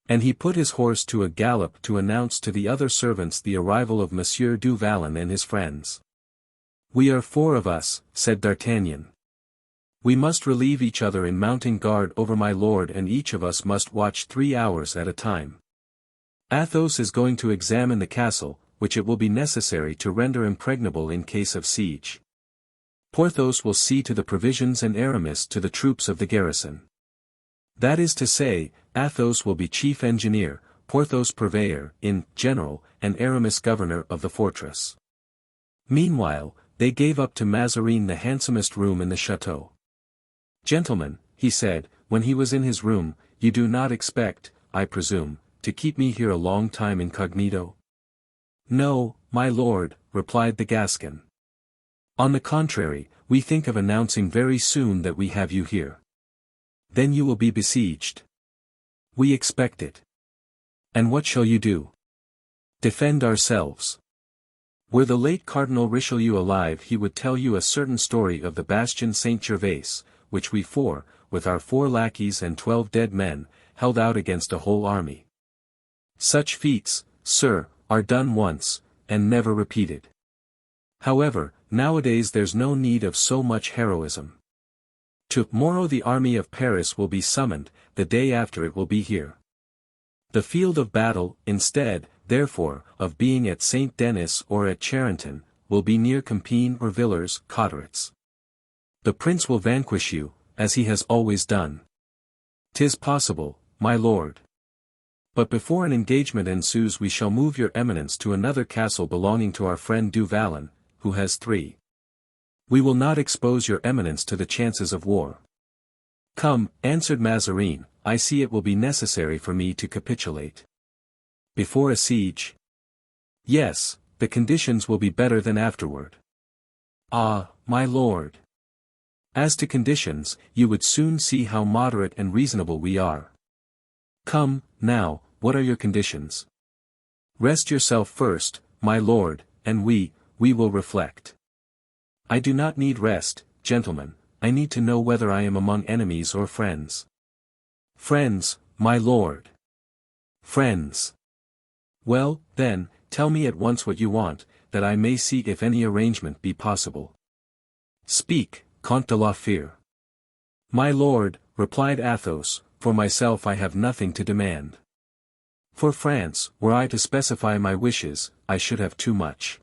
[SPEAKER 1] And he put his horse to a gallop to announce to the other servants the arrival of Monsieur du Vallon and his friends. "We are 4 of us," said D'Artagnan. We must relieve each other in mounting guard over my lord, and each of us must watch 3 hours at a time. Athos is going to examine the castle, which it will be necessary to render impregnable in case of siege. Porthos will see to the provisions and Aramis to the troops of the garrison. That is to say, Athos will be chief engineer, Porthos purveyor in general, and Aramis governor of the fortress. Meanwhile, they gave up to Mazarin the handsomest room in the chateau. "Gentlemen," he said, when he was in his room, "you do not expect, I presume, to keep me here a long time incognito?" "No, my lord," replied the Gascon. "On the contrary, we think of announcing very soon that we have you here." "Then you will be besieged." "We expect it." "And what shall you do?" "Defend ourselves." Were the late Cardinal Richelieu alive, he would tell you a certain story of the Bastion Saint-Gervais, which we four, with our 4 lackeys and 12 dead men, held out against a whole army. Such feats, sir, are done once, and never repeated. However, nowadays there's no need of so much heroism. Tomorrow the army of Paris will be summoned, the day after it will be here. The field of battle, instead, therefore, of being at Saint Denis or at Charenton, will be near Compiègne or Villers Cotterets. The prince will vanquish you, as he has always done. 'Tis possible, my lord. But before an engagement ensues we shall move your eminence to another castle belonging to our friend Du Vallon, who has 3. We will not expose your eminence to the chances of war." "Come," answered Mazarin, "I see it will be necessary for me to capitulate." "Before a siege?" "Yes, the conditions will be better than afterward." "Ah, my lord. As to conditions, you would soon see how moderate and reasonable we are. Come, now, what are your conditions?" "Rest yourself first, my lord, and we will reflect." "I do not need rest, gentlemen, I need to know whether I am among enemies or friends." "Friends, my lord." "Friends. Well, then, tell me at once what you want, that I may see if any arrangement be possible." "Speak, Comte de la Fère." "My lord," replied Athos, "for myself I have nothing to demand. For France, were I to specify my wishes, I should have too much.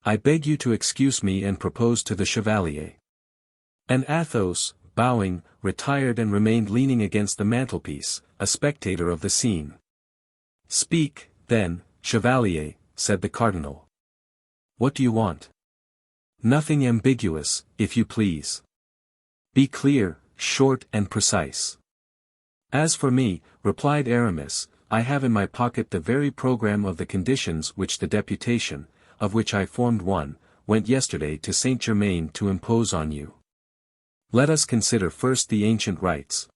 [SPEAKER 1] I beg you to excuse me and propose to the Chevalier." And Athos, bowing, retired and remained leaning against the mantelpiece, a spectator of the scene. "Speak, then, Chevalier," said the cardinal. "What do you want?" "Nothing ambiguous, if you please. Be clear, short and precise." "As for me," replied Aramis, "I have in my pocket the very programme of the conditions which the deputation, of which I formed one, went yesterday to Saint-Germain to impose on you. Let us consider first the ancient rights.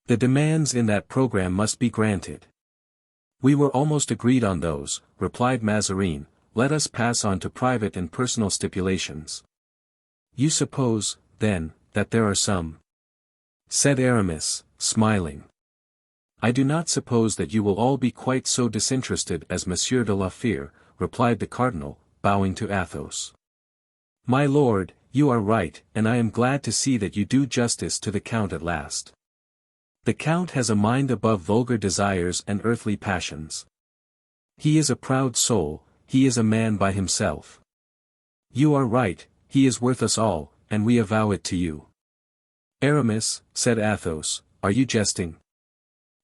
[SPEAKER 1] The demands in that programme must be granted." "We were almost agreed on those," replied Mazarin. "Let us pass on to private and personal stipulations." "You suppose, then, that there are some?" said Aramis, smiling. "I do not suppose that you will all be quite so disinterested as Monsieur de la Fère," replied the cardinal, bowing to Athos. "My lord, you are right, and I am glad to see that you do justice to the count at last. The count has a mind above vulgar desires and earthly passions. He is a proud soul, he is a man by himself. You are right, he is worth us all, and we avow it to you." "Aramis," said Athos, "are you jesting?"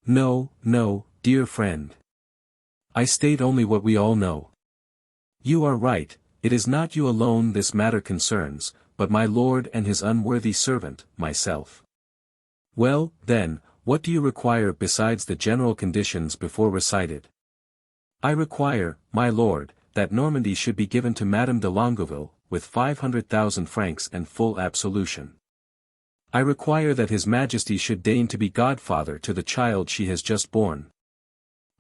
[SPEAKER 1] "No, no, dear friend. I state only what we all know. You are right, it is not you alone this matter concerns, but my lord and his unworthy servant, myself." "Well, then, what do you require besides the general conditions before recited?" "I require, my lord, that Normandy should be given to Madame de Longueville, with 500,000 francs and full absolution. I require that His Majesty should deign to be godfather to the child she has just born.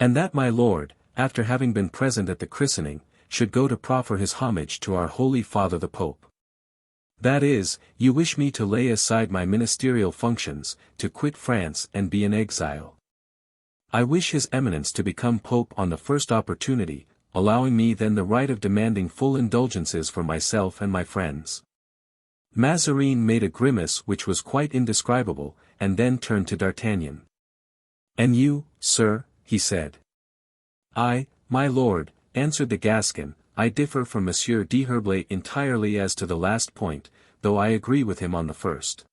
[SPEAKER 1] And that my lord, after having been present at the christening, should go to proffer his homage to our Holy Father the Pope. That is, you wish me to lay aside my ministerial functions, to quit France and be in exile. I wish His Eminence to become Pope on the first opportunity, allowing me then the right of demanding full indulgences for myself and my friends. Mazarin made a grimace which was quite indescribable, and then turned to D'Artagnan. "And you, sir?" he said. "I, my lord," answered the Gascon, "I differ from Monsieur d'Herblay entirely as to the last point, though I agree with him on the first.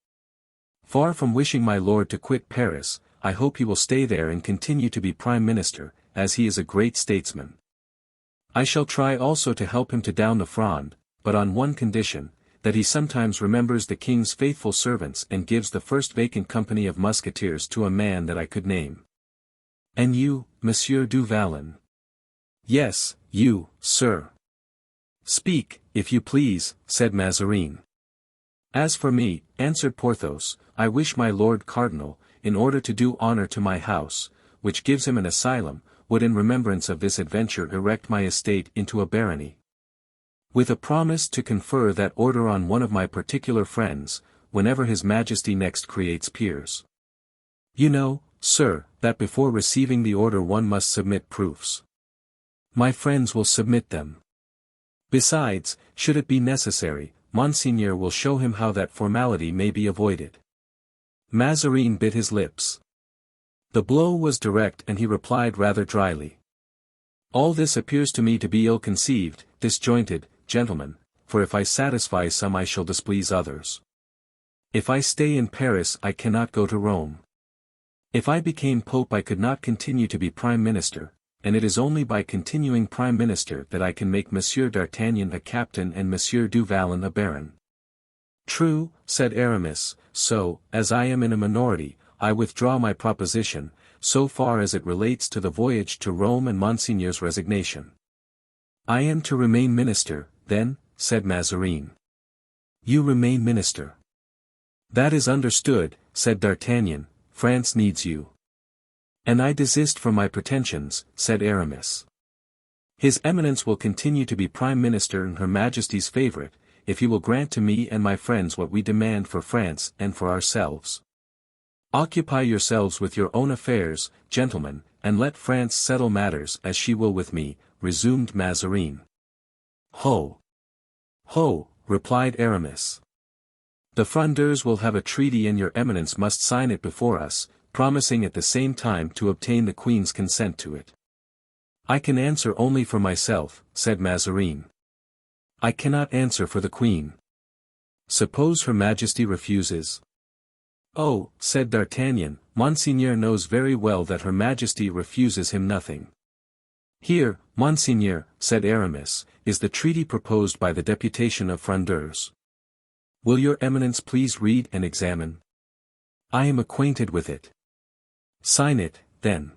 [SPEAKER 1] Far from wishing my lord to quit Paris, I hope he will stay there and continue to be Prime Minister, as he is a great statesman. I shall try also to help him to down the Fronde, but on one condition, that he sometimes remembers the king's faithful servants and gives the first vacant company of musketeers to a man that I could name." "And you, Monsieur du Vallon?" "Yes, you, sir." "Speak, if you please," said Mazarin. "As for me," answered Porthos, "I wish my Lord Cardinal, in order to do honor to my house, which gives him an asylum, would in remembrance of this adventure erect my estate into a barony. With a promise to confer that order on one of my particular friends, whenever his Majesty next creates peers. You know, sir, that before receiving the order one must submit proofs. My friends will submit them. Besides, should it be necessary, Monseigneur will show him how that formality may be avoided." Mazarin bit his lips. The blow was direct and he replied rather dryly. "All this appears to me to be ill-conceived, disjointed, gentlemen, for if I satisfy some I shall displease others. If I stay in Paris I cannot go to Rome. If I became Pope I could not continue to be Prime Minister, and it is only by continuing Prime Minister that I can make Monsieur d'Artagnan a captain and Monsieur du Vallon a baron." "True," said Aramis, "so, as I am in a minority, I withdraw my proposition, so far as it relates to the voyage to Rome and Monseigneur's resignation." "I am to remain minister, then," said Mazarin. "You remain minister." "That is understood," said D'Artagnan, "France needs you." "And I desist from my pretensions," said Aramis. "His Eminence will continue to be Prime Minister and Her Majesty's favourite, if he will grant to me and my friends what we demand for France and for ourselves. Occupy yourselves with your own affairs, gentlemen, and let France settle matters as she will with me," resumed Mazarin. "Ho! Ho!" replied Aramis. "The Frondeurs will have a treaty and your Eminence must sign it before us, promising at the same time to obtain the Queen's consent to it." "I can answer only for myself," said Mazarin. "I cannot answer for the Queen." "Suppose Her Majesty refuses?" "Oh," said D'Artagnan, "Monseigneur knows very well that Her Majesty refuses him nothing." "Here, Monseigneur," said Aramis, "is the treaty proposed by the deputation of Frondeurs. Will your Eminence please read and examine?" "I am acquainted with it." "Sign it, then.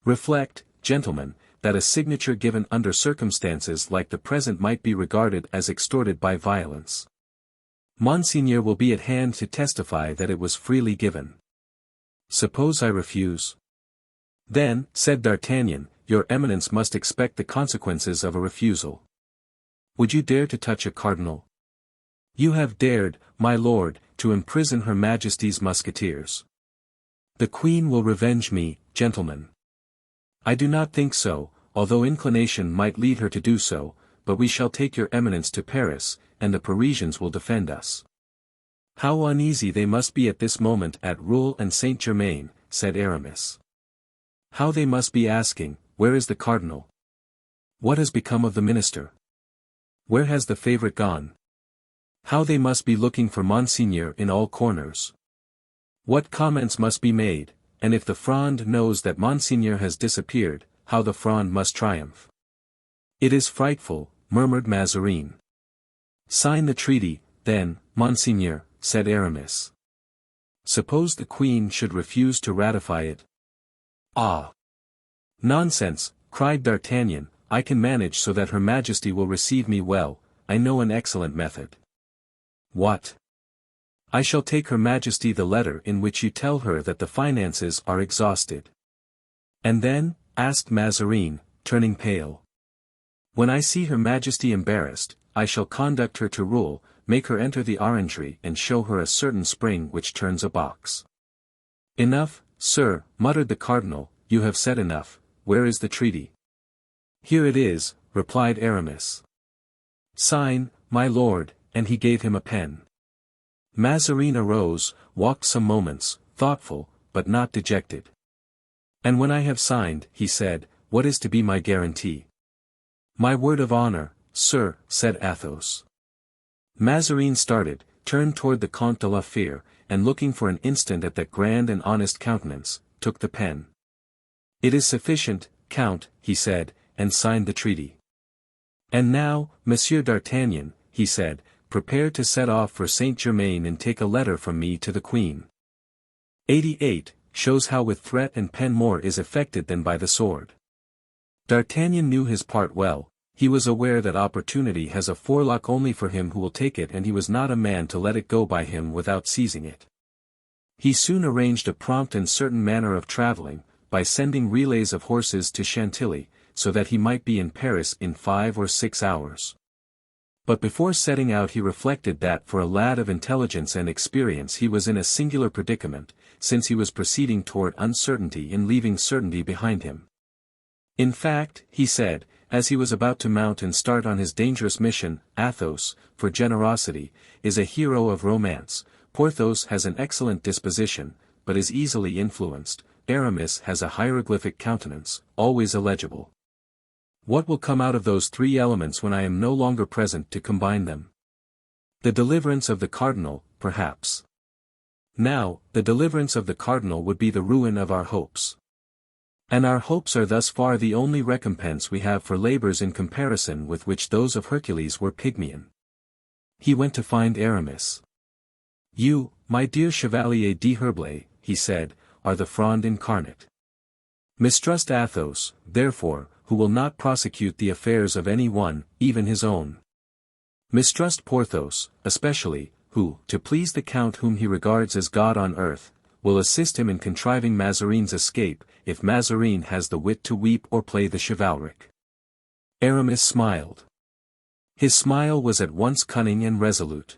[SPEAKER 1] Reflect, gentlemen, that a signature given under circumstances like the present might be regarded as extorted by violence. Monseigneur will be at hand to testify that it was freely given. Suppose I refuse?" "Then," said D'Artagnan, "your Eminence must expect the consequences of a refusal. Would you dare to touch a cardinal? You have dared, my lord, to imprison Her Majesty's musketeers. The Queen will revenge me, gentlemen. I do not think so, although inclination might lead her to do so, but we shall take your Eminence to Paris, and the Parisians will defend us." "How uneasy they must be at this moment at Rouen and Saint-Germain," said Aramis. "How they must be asking, where is the cardinal? What has become of the minister? Where has the favourite gone? How they must be looking for Monseigneur in all corners. What comments must be made, and if the Fronde knows that Monseigneur has disappeared, how the Fronde must triumph." "It is frightful," murmured Mazarin. "Sign the treaty, then, Monseigneur," said Aramis. "Suppose the Queen should refuse to ratify it?" "Ah! Nonsense," cried D'Artagnan, "I can manage so that Her Majesty will receive me well, I know an excellent method." "What?" "I shall take Her Majesty the letter in which you tell her that the finances are exhausted." "And then?" asked Mazarin, turning pale. "When I see Her Majesty embarrassed, I shall conduct her to Rouen, make her enter the orangery and show her a certain spring which turns a box." "Enough, sir," muttered the cardinal, "you have said enough. Where is the treaty?" "Here it is," replied Aramis. "Sign, my lord," and he gave him a pen. Mazarin arose, walked some moments, thoughtful, but not dejected. "And when I have signed," he said, "what is to be my guarantee?" "My word of honor, sir," said Athos. Mazarin started, turned toward the Comte de la Fere, and looking for an instant at that grand and honest countenance, took the pen. "It is sufficient, Count," he said, and signed the treaty. "And now, Monsieur d'Artagnan," he said, "prepare to set off for Saint Germain and take a letter from me to the Queen." 88. Shows how with threat and pen more is effected than by the sword. D'Artagnan knew his part well. He was aware that opportunity has a forelock only for him who will take it, and he was not a man to let it go by him without seizing it. He soon arranged a prompt and certain manner of traveling, by sending relays of horses to Chantilly, so that he might be in Paris in 5 or 6 hours. But before setting out he reflected that for a lad of intelligence and experience he was in a singular predicament, since he was proceeding toward uncertainty and leaving certainty behind him. In fact, he said, as he was about to mount and start on his dangerous mission, Athos, for generosity, is a hero of romance, Porthos has an excellent disposition, but is easily influenced, Aramis has a hieroglyphic countenance, always illegible. What will come out of those three elements when I am no longer present to combine them? The deliverance of the cardinal, perhaps. Now, the deliverance of the cardinal would be the ruin of our hopes. And our hopes are thus far the only recompense we have for labors in comparison with which those of Hercules were pygmean. He went to find Aramis. "You, my dear Chevalier d'Herblay," he said, "are the Fronde incarnate. Mistrust Athos, therefore, who will not prosecute the affairs of any one, even his own. Mistrust Porthos, especially, who, to please the Count whom he regards as God on earth, will assist him in contriving Mazarin's escape, if Mazarin has the wit to weep or play the chivalric." Aramis smiled. His smile was at once cunning and resolute.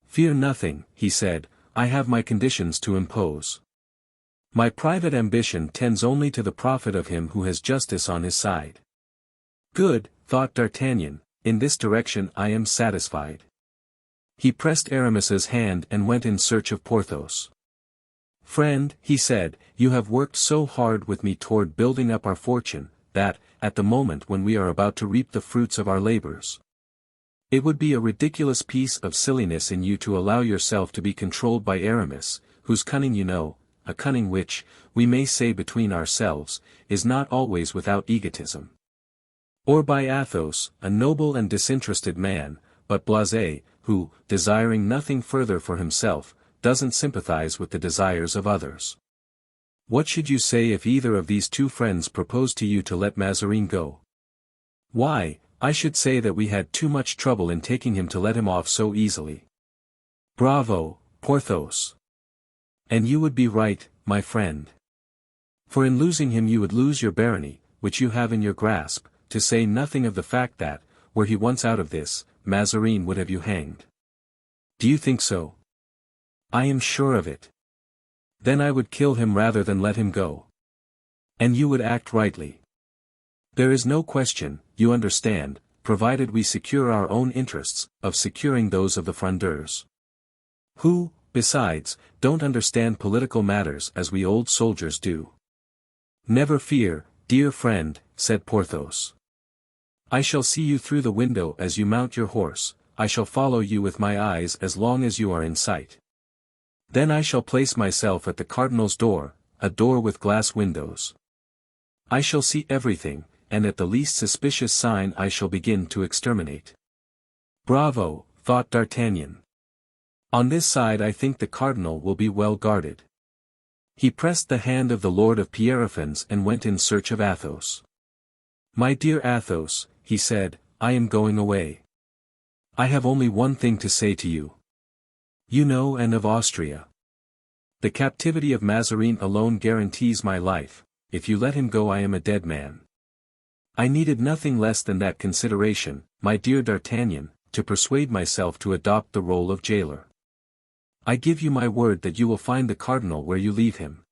[SPEAKER 1] "Fear nothing," he said, "I have my conditions to impose. My private ambition tends only to the profit of him who has justice on his side." "Good," thought D'Artagnan, "in this direction I am satisfied." He pressed Aramis's hand and went in search of Porthos. "Friend," he said, "you have worked so hard with me toward building up our fortune, that, at the moment when we are about to reap the fruits of our labors, it would be a ridiculous piece of silliness in you to allow yourself to be controlled by Aramis, whose cunning you know, a cunning which, we may say between ourselves, is not always without egotism. Or by Athos, a noble and disinterested man, but blasé, who, desiring nothing further for himself, doesn't sympathize with the desires of others. What should you say if either of these two friends proposed to you to let Mazarin go? Why, I should say that we had too much trouble in taking him to let him off so easily. Bravo, Porthos! And you would be right, my friend. For in losing him you would lose your barony, which you have in your grasp, to say nothing of the fact that, were he once out of this, Mazarin would have you hanged. Do you think so? I am sure of it. Then I would kill him rather than let him go. And you would act rightly. There is no question, you understand, provided we secure our own interests, of securing those of the Frondeurs. Who, besides, don't understand political matters as we old soldiers do. Never fear, dear friend, said Porthos. I shall see you through the window as you mount your horse, I shall follow you with my eyes as long as you are in sight. Then I shall place myself at the cardinal's door, a door with glass windows. I shall see everything, and at the least suspicious sign I shall begin to exterminate. Bravo, thought D'Artagnan. On this side I think the cardinal will be well guarded. He pressed the hand of the Lord of Pierrefonds and went in search of Athos. My dear Athos, he said, I am going away. I have only one thing to say to you. You know Anne of Austria. The captivity of Mazarin alone guarantees my life, if you let him go I am a dead man. I needed nothing less than that consideration, my dear D'Artagnan, to persuade myself to adopt the role of jailer. I give you my word that you will find the cardinal where you leave him.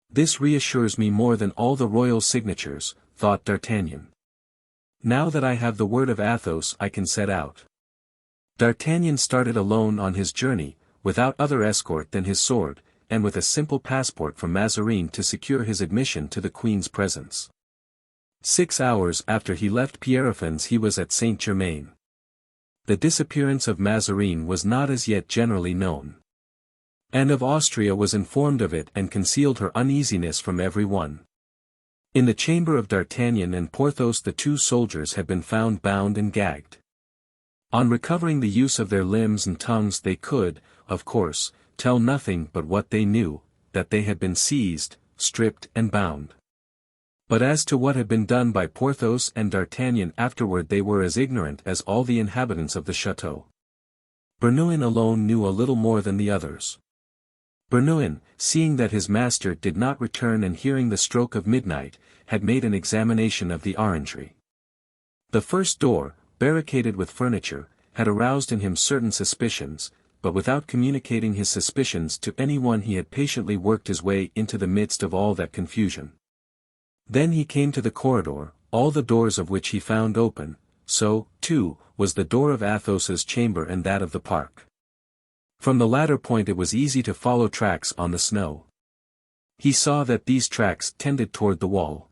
[SPEAKER 1] This reassures me more than all the royal signatures, thought D'Artagnan. Now that I have the word of Athos I can set out. D'Artagnan started alone on his journey, without other escort than his sword, and with a simple passport from Mazarin to secure his admission to the Queen's presence. 6 hours after he left Pierrefonds he was at Saint-Germain. The disappearance of Mazarin was not as yet generally known. Anne of Austria was informed of it and concealed her uneasiness from every one. In the chamber of D'Artagnan and Porthos the 2 soldiers had been found bound and gagged. On recovering the use of their limbs and tongues they could, of course, tell nothing but what they knew, that they had been seized, stripped and bound. But as to what had been done by Porthos and D'Artagnan afterward they were as ignorant as all the inhabitants of the chateau. Bernouin alone knew a little more than the others. Bernouin, seeing that his master did not return and hearing the stroke of midnight, had made an examination of the orangery. The first door, barricaded with furniture, had aroused in him certain suspicions, but without communicating his suspicions to any one he had patiently worked his way into the midst of all that confusion. Then he came to the corridor, all the doors of which he found open, so, too, was the door of Athos's chamber and that of the park. From the latter point it was easy to follow tracks on the snow. He saw that these tracks tended toward the wall.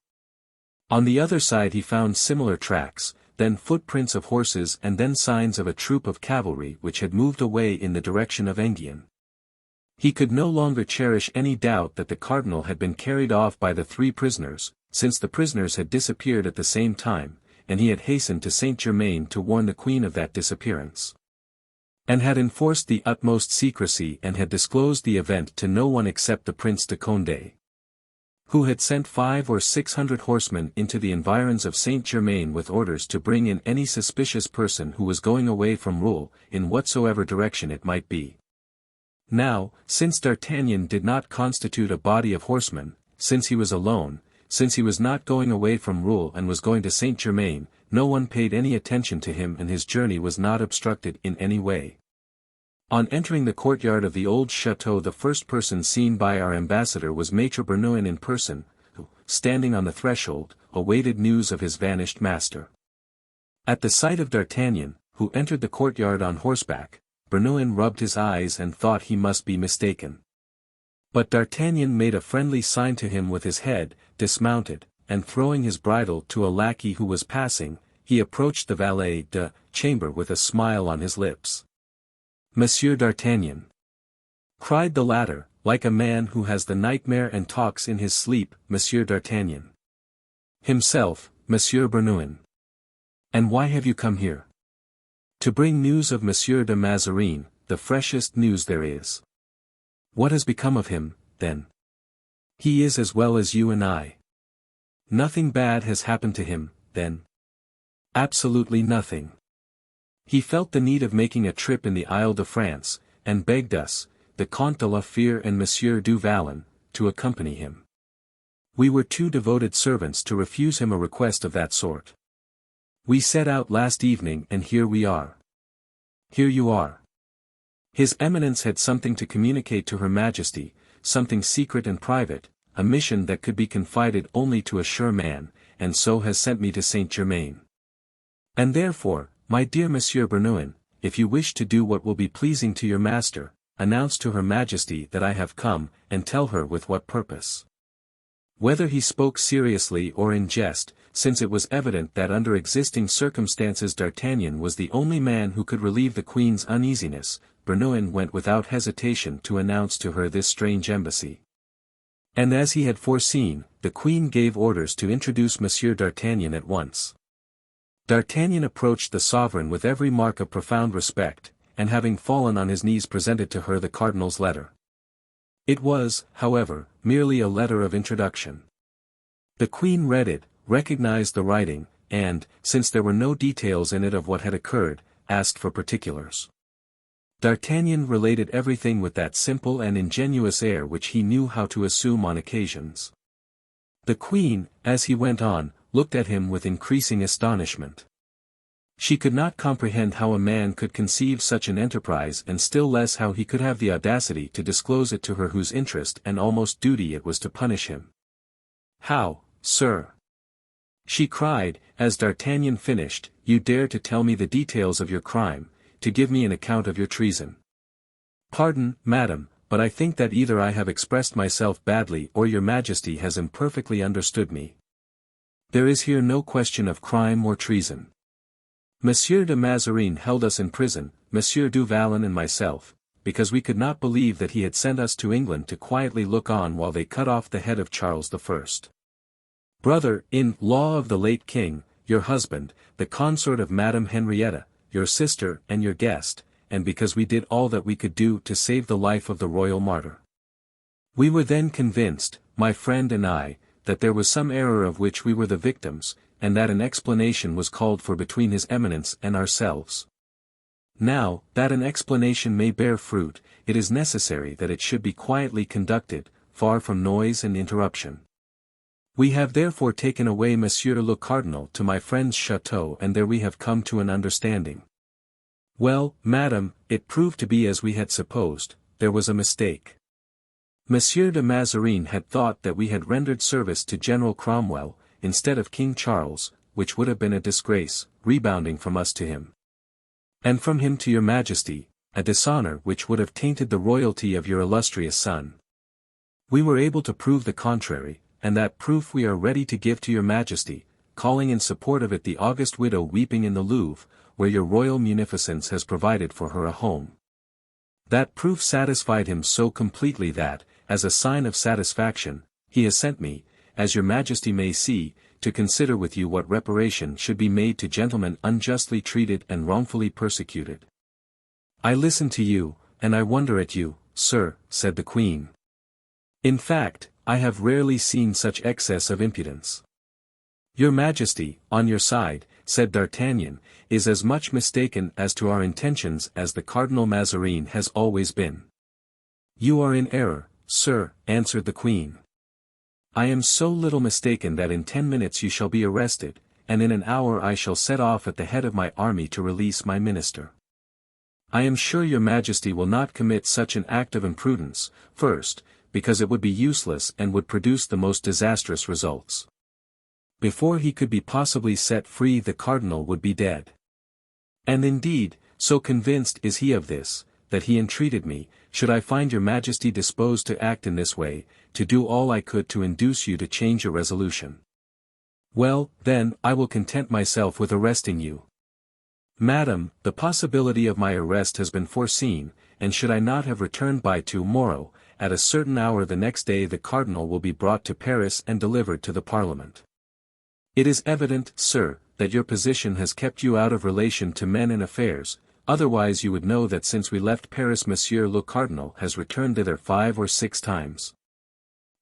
[SPEAKER 1] On the other side he found similar tracks, then footprints of horses and then signs of a troop of cavalry which had moved away in the direction of Enghien. He could no longer cherish any doubt that the cardinal had been carried off by the 3 prisoners, since the prisoners had disappeared at the same time, and he had hastened to Saint-Germain to warn the queen of that disappearance. And had enforced the utmost secrecy and had disclosed the event to no one except the Prince de Condé, who had sent 500 or 600 horsemen into the environs of Saint-Germain with orders to bring in any suspicious person who was going away from Rouen, in whatsoever direction it might be. Now, since D'Artagnan did not constitute a body of horsemen, since he was alone, since he was not going away from Rouen and was going to Saint-Germain, no one paid any attention to him and his journey was not obstructed in any way. On entering the courtyard of the old château the first person seen by our ambassador was Maître Bernouin in person, who, standing on the threshold, awaited news of his vanished master. At the sight of D'Artagnan, who entered the courtyard on horseback, Bernouin rubbed his eyes and thought he must be mistaken. But D'Artagnan made a friendly sign to him with his head, dismounted, and throwing his bridle to a lackey who was passing, he approached the valet de chamber with a smile on his lips. "Monsieur D'Artagnan," cried the latter, like a man who has the nightmare and talks in his sleep, "Monsieur D'Artagnan." Himself, Monsieur Bernouin. "And why have you come here?" "To bring news of Monsieur de Mazarin, the freshest news there is." "What has become of him, then?" "He is as well as you and I." "Nothing bad has happened to him, then?" "Absolutely nothing. He felt the need of making a trip in the Isle de France, and begged us, the Comte de la Fère and Monsieur du Vallon, to accompany him. We were 2 devoted servants to refuse him a request of that sort. We set out last evening and here we are. Here you are. His Eminence had something to communicate to Her Majesty, something secret and private, a mission that could be confided only to a sure man, and so has sent me to Saint-Germain. And therefore, my dear Monsieur Bernouin, if you wish to do what will be pleasing to your master, announce to Her Majesty that I have come, and tell her with what purpose." Whether he spoke seriously or in jest, since it was evident that under existing circumstances D'Artagnan was the only man who could relieve the Queen's uneasiness, Bernouin went without hesitation to announce to her this strange embassy. And as he had foreseen, the Queen gave orders to introduce Monsieur D'Artagnan at once. D'Artagnan approached the sovereign with every mark of profound respect, and having fallen on his knees presented to her the cardinal's letter. It was, however, merely a letter of introduction. The Queen read it, recognized the writing, and, since there were no details in it of what had occurred, asked for particulars. D'Artagnan related everything with that simple and ingenuous air which he knew how to assume on occasions. The Queen, as he went on, looked at him with increasing astonishment. She could not comprehend how a man could conceive such an enterprise and still less how he could have the audacity to disclose it to her whose interest and almost duty it was to punish him. "How, sir?" she cried, as D'Artagnan finished, "you dare to tell me the details of your crime, to give me an account of your treason?" Pardon, madam, but I think that either I have expressed myself badly or your majesty has imperfectly understood me. There is here no question of crime or treason. Monsieur de Mazarin held us in prison, Monsieur du Vallon and myself, because we could not believe that he had sent us to England to quietly look on while they cut off the head of Charles I. Brother-in-law of the late king, your husband, the consort of Madame Henrietta, your sister and your guest, and because we did all that we could do to save the life of the royal martyr. We were then convinced, my friend and I, that there was some error of which we were the victims, and that an explanation was called for between his eminence and ourselves. Now, that an explanation may bear fruit, it is necessary that it should be quietly conducted, far from noise and interruption. We have therefore taken away Monsieur le Cardinal to my friend's chateau, and there we have come to an understanding. Well, madam, it proved to be as we had supposed, there was a mistake. Monsieur de Mazarin had thought that we had rendered service to General Cromwell, instead of King Charles, which would have been a disgrace, rebounding from us to him. And from him to your majesty, a dishonor which would have tainted the royalty of your illustrious son. We were able to prove the contrary, and that proof we are ready to give to your majesty, calling in support of it the august widow weeping in the Louvre, where your royal munificence has provided for her a home. That proof satisfied him so completely that, as a sign of satisfaction, he has sent me, as your majesty may see, to consider with you what reparation should be made to gentlemen unjustly treated and wrongfully persecuted. I listen to you, and I wonder at you, sir, said the queen. In fact, I have rarely seen such excess of impudence. Your majesty, on your side, said D'Artagnan, is as much mistaken as to our intentions as the Cardinal Mazarin has always been. You are in error, sir, answered the queen. I am so little mistaken that in 10 minutes you shall be arrested, and in an hour I shall set off at the head of my army to release my minister. I am sure your majesty will not commit such an act of imprudence, first, because it would be useless and would produce the most disastrous results. Before he could be possibly set free the cardinal would be dead. And indeed, so convinced is he of this, that he entreated me, should I find your majesty disposed to act in this way, to do all I could to induce you to change your resolution. Well, then, I will content myself with arresting you. Madam, the possibility of my arrest has been foreseen, and should I not have returned by tomorrow, at a certain hour the next day the cardinal will be brought to Paris and delivered to the Parliament. It is evident, sir, that your position has kept you out of relation to men and affairs, otherwise you would know that since we left Paris Monsieur le Cardinal has returned thither 5 or 6 times.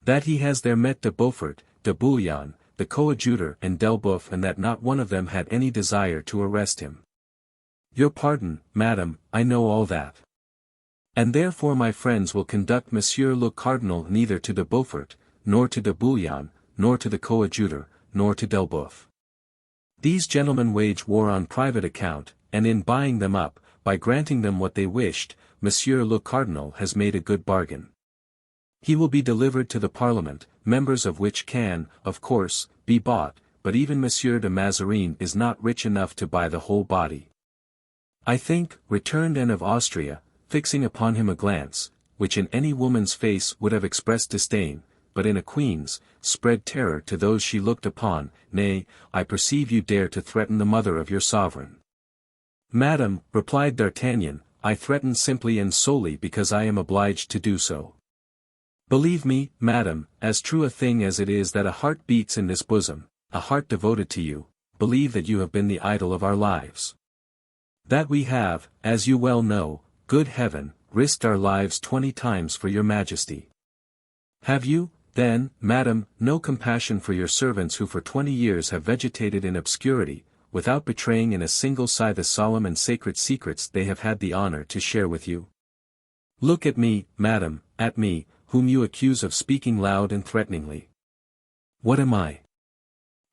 [SPEAKER 1] That he has there met de Beaufort, de Bouillon, the coadjutor and d'Elbeuf, and that not one of them had any desire to arrest him. Your pardon, madam, I know all that. And therefore my friends will conduct Monsieur le Cardinal neither to de Beaufort, nor to de Bouillon, nor to the coadjutor, nor to d'Elbeuf. These gentlemen wage war on private account, and in buying them up, by granting them what they wished, Monsieur le Cardinal has made a good bargain. He will be delivered to the Parliament, members of which can, of course, be bought, but even Monsieur de Mazarin is not rich enough to buy the whole body. I think, returned Anne of Austria, fixing upon him a glance, which in any woman's face would have expressed disdain, but in a queen's, spread terror to those she looked upon. Nay, I perceive you dare to threaten the mother of your sovereign. Madam, replied D'Artagnan, I threaten simply and solely because I am obliged to do so. Believe me, madam, as true a thing as it is that a heart beats in this bosom, a heart devoted to you, believe that you have been the idol of our lives. That we have, as you well know, good heaven, risked our lives 20 times for your majesty. Have you, then, madam, no compassion for your servants who for 20 years have vegetated in obscurity, without betraying in a single sigh the solemn and sacred secrets they have had the honor to share with you? Look at me, madam, at me, whom you accuse of speaking loud and threateningly. What am I?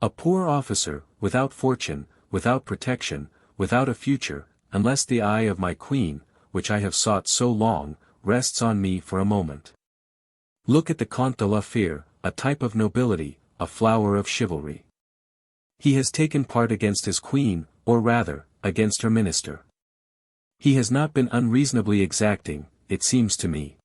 [SPEAKER 1] A poor officer, without fortune, without protection, without a future, unless the eye of my queen, which I have sought so long, rests on me for a moment. Look at the Comte de la Fere, a type of nobility, a flower of chivalry. He has taken part against his queen, or rather, against her minister. He has not been unreasonably exacting, it seems to me.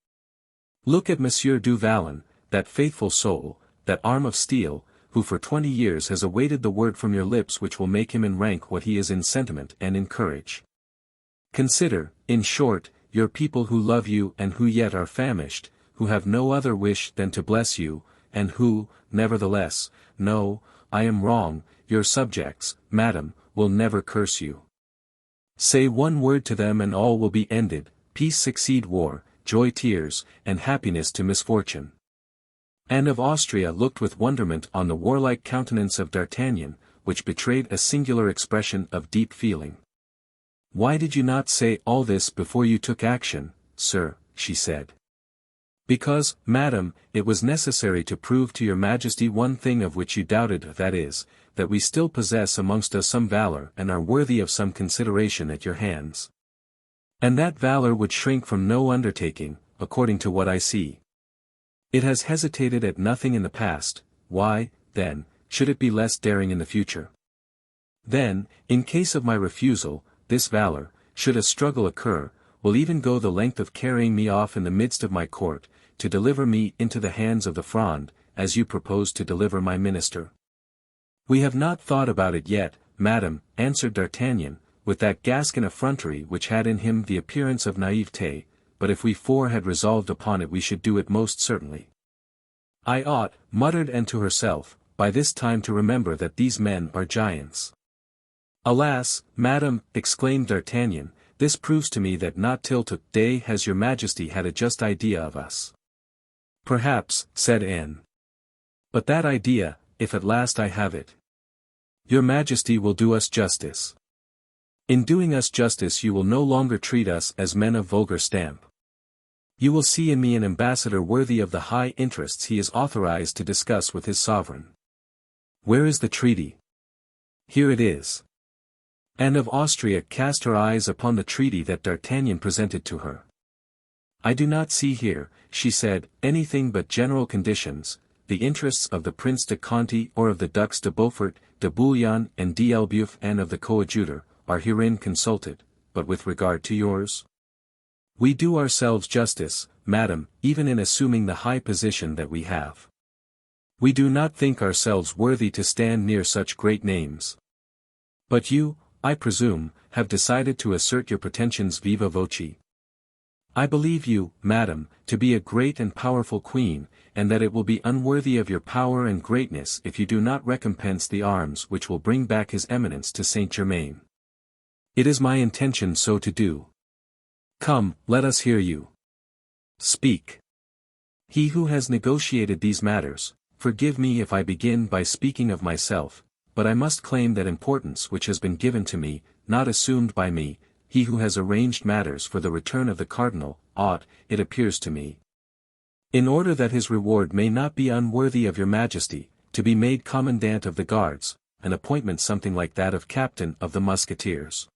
[SPEAKER 1] Look at Monsieur du Vallon, that faithful soul, that arm of steel, who for 20 years has awaited the word from your lips which will make him in rank what he is in sentiment and in courage. Consider, in short, your people who love you and who yet are famished, who have no other wish than to bless you, and who, nevertheless, no, I am wrong, your subjects, madam, will never curse you. Say one word to them and all will be ended, peace succeed war, joy tears, and happiness to misfortune. Anne of Austria looked with wonderment on the warlike countenance of D'Artagnan, which betrayed a singular expression of deep feeling. Why did you not say all this before you took action, sir? She said. Because, madam, it was necessary to prove to your majesty one thing of which you doubted, that is, that we still possess amongst us some valor and are worthy of some consideration at your hands. And that valor would shrink from no undertaking, according to what I see. It has hesitated at nothing in the past, why, then, should it be less daring in the future? Then, in case of my refusal, this valor, should a struggle occur, will even go the length of carrying me off in the midst of my court, to deliver me into the hands of the Fronde, as you propose to deliver my minister. We have not thought about it yet, madam, answered D'Artagnan, with that Gascon effrontery which had in him the appearance of naivete, but if we four had resolved upon it we should do it most certainly. I ought, muttered Anne to herself, by this time to remember that these men are giants. Alas, madam, exclaimed D'Artagnan, this proves to me that not till to-day has your majesty had a just idea of us. Perhaps, said Anne. But that idea, if at last I have it. Your majesty will do us justice. In doing us justice you will no longer treat us as men of vulgar stamp. You will see in me an ambassador worthy of the high interests he is authorized to discuss with his sovereign. Where is the treaty? Here it is. Anne of Austria cast her eyes upon the treaty that D'Artagnan presented to her. I do not see here, she said, anything but general conditions, the interests of the Prince de Conti or of the Ducs de Beaufort, de Bouillon and d'Elbeuf and of the coadjutor, are herein consulted, but with regard to yours? We do ourselves justice, madam, even in assuming the high position that we have. We do not think ourselves worthy to stand near such great names. But you, I presume, have decided to assert your pretensions viva voce. I believe you, madam, to be a great and powerful queen, and that it will be unworthy of your power and greatness if you do not recompense the arms which will bring back his eminence to Saint-Germain. It is my intention so to do. Come, let us hear you. Speak. He who has negotiated these matters, forgive me if I begin by speaking of myself, but I must claim that importance which has been given to me, not assumed by me, he who has arranged matters for the return of the cardinal, ought, it appears to me, in order that his reward may not be unworthy of your majesty, to be made commandant of the guards, an appointment something like that of captain of the musketeers.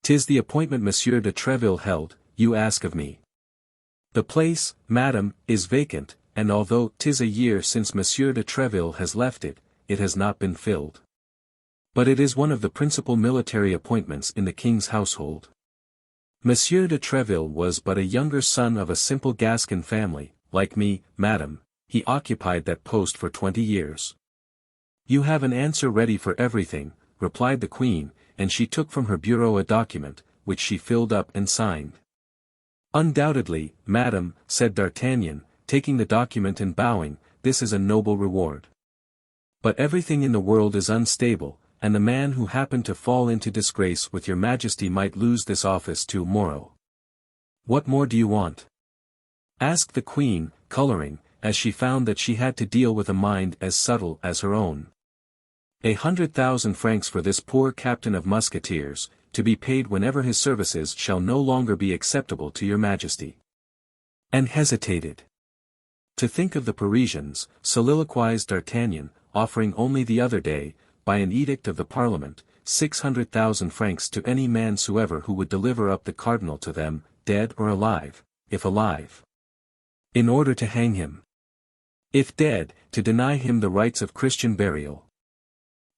[SPEAKER 1] 'Tis the appointment Monsieur de Treville held, you ask of me. The place, madam, is vacant, and although 'tis a year since Monsieur de Treville has left it, it has not been filled. But it is one of the principal military appointments in the king's household. Monsieur de Treville was but a younger son of a simple Gascon family, like me, madam, he occupied that post for 20 years. You have an answer ready for everything, replied the queen, and she took from her bureau a document, which she filled up and signed. Undoubtedly, madam, said D'Artagnan, taking the document and bowing, this is a noble reward. But everything in the world is unstable, and the man who happened to fall into disgrace with your majesty might lose this office to-morrow. What more do you want? Asked the queen, coloring, as she found that she had to deal with a mind as subtle as her own. 100,000 francs for this poor captain of musketeers, to be paid whenever his services shall no longer be acceptable to your majesty. And hesitated. To think of the Parisians, soliloquized D'Artagnan, offering only the other day, by an edict of the Parliament, 600,000 francs to any man soever who would deliver up the cardinal to them, dead or alive, if alive, in order to hang him. If dead, to deny him the rights of Christian burial.